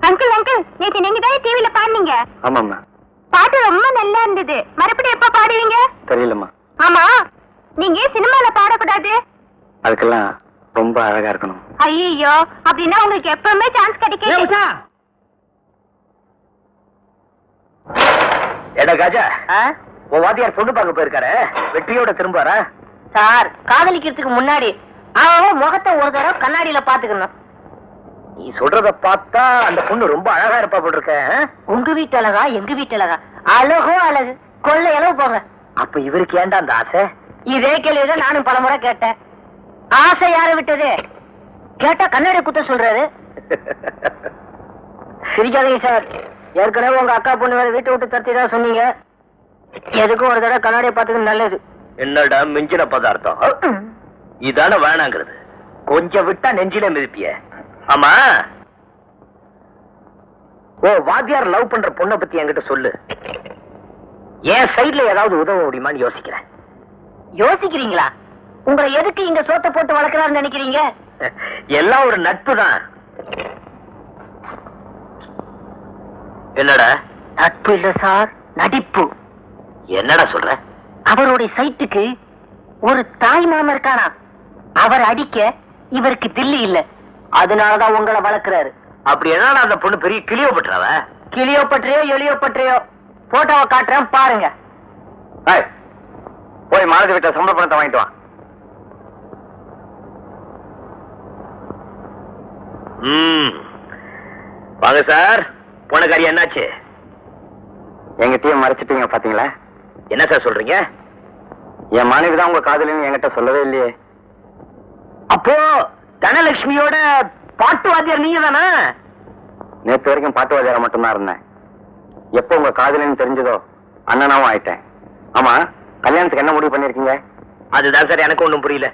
அங்கிள் அங்கிள், நேத்து நீங்க தானே டிவில பாடுனீங்க? ஆமாம்மா. பாட்டு ரொம்ப நல்லா இருந்தது. மறுபடியும் எப்ப பாடுவீங்க? தெரியலம்மா. ஆமா, நீங்க சினிமால பாடக்கூடாது? அதுக்கெல்லாம் ரொம்ப அழகா இருக்கணும். ஐயோ, அப்படின்னா உங்களுக்கு எப்பவுமே சான்ஸ் கிடைக்கும். எடா காஜா, உன் வாத்தியார் பொண்ணு பார்க்க போயிருக்காரு, வெற்றியோட திரும்புவாரா? சார், காதலிக்கிறதுக்கு முன்னாடி அவன் முகத்தை ஒரு தடவை கண்ணாடியில பாத்துக்கணும். நீ சொல்றத பார்த்தா அந்த பொண்ணு ரொம்ப அழகா இருப்பா போல் இருக்க. உங்க வீட்டு அழகா எங்க வீட்டு அழகா? அழகோ அழகு, கொள்ளை அளவு போங்க. அப்ப இவருக்கு ஏண்டா அந்த ஆசை? இதே கேள்விதான் நானும் பலமுறை கேட்டேன். ஆசை யார விட்டது? கேட்டா கண்ணாடி குத்த சொல்றாரு. சிரிக்காதீங்க சார், ஏற்கனவே உங்க அக்கா பொண்ணு வேற வீட்டை விட்டு தத்திதான் சொன்னீங்க. எதுக்கும் ஒரு தடவை கண்ணாடியை பார்த்துக்க நல்லது. என்னடா மிஞ்சின பதார்த்தம்? இதான வேணாங்கிறது. கொஞ்சம் விட்டா நெஞ்சில மிதிப்பிய. ஆமா, ஓ வாத்தியார் லவ் பண்ற பொண்ணை பத்தி என்கிட்ட சொல்லு. என் சைட்ல ஏதாவது உதவ முடியுமான்னு யோசிக்கிறேன். யோசிக்கிறீங்களா? உங்களை எதுக்கு இங்க சோத்த போட்டு வளர்க்கறாருன்னு நினைக்கிறீங்க? எல்லாம் ஒரு நட்பு தான். என்னடா? நட்பு இல்ல சார், நடிப்பு. என்னடா சொல்ற? அவருடைய சைட்டுக்கு ஒரு தாய் மாமன் இருக்கானா, அவர் அடிக்க இவருக்கு தில்லி இல்ல, அதனாலதான் உங்களை வளர்க்கிறாரு. அப்படி என்னடா அந்த பொண்ணு பெரிய கிளியோபட்ராவ? கிளியோபட்ரையோ எலியோபட்ரையோ போட்டோவை காட்டுறேன் பாருங்க. போய் மாலதி விட்ட சம்பள பணத்தை வாங்கிட்டு வா. வாங்க சார். போன காரியம் என்னாச்சு? எங்கிட்டயும் மறைச்சிட்டீங்க பாத்தீங்களா? என்ன சார் சொல்றீங்க? என் மனைவி தான் உங்க காதலின்னு என்கிட்ட சொல்லவே இல்லையே. அப்போ தனலட்சுமியோட பாட்டு வாத்தியார் நீங்க தானே? நேற்று வரைக்கும் பாட்டு வாத்தியார மட்டும்தான் இருந்தேன். எப்போ உங்க காதலின்னு தெரிஞ்சதோ அண்ணனாவும் ஆயிட்டேன். ஆமா, கல்யாணத்துக்கு என்ன முடிவு பண்ணிருக்கீங்க? அதுதான் சார் எனக்கு ஒண்ணும் புரியல.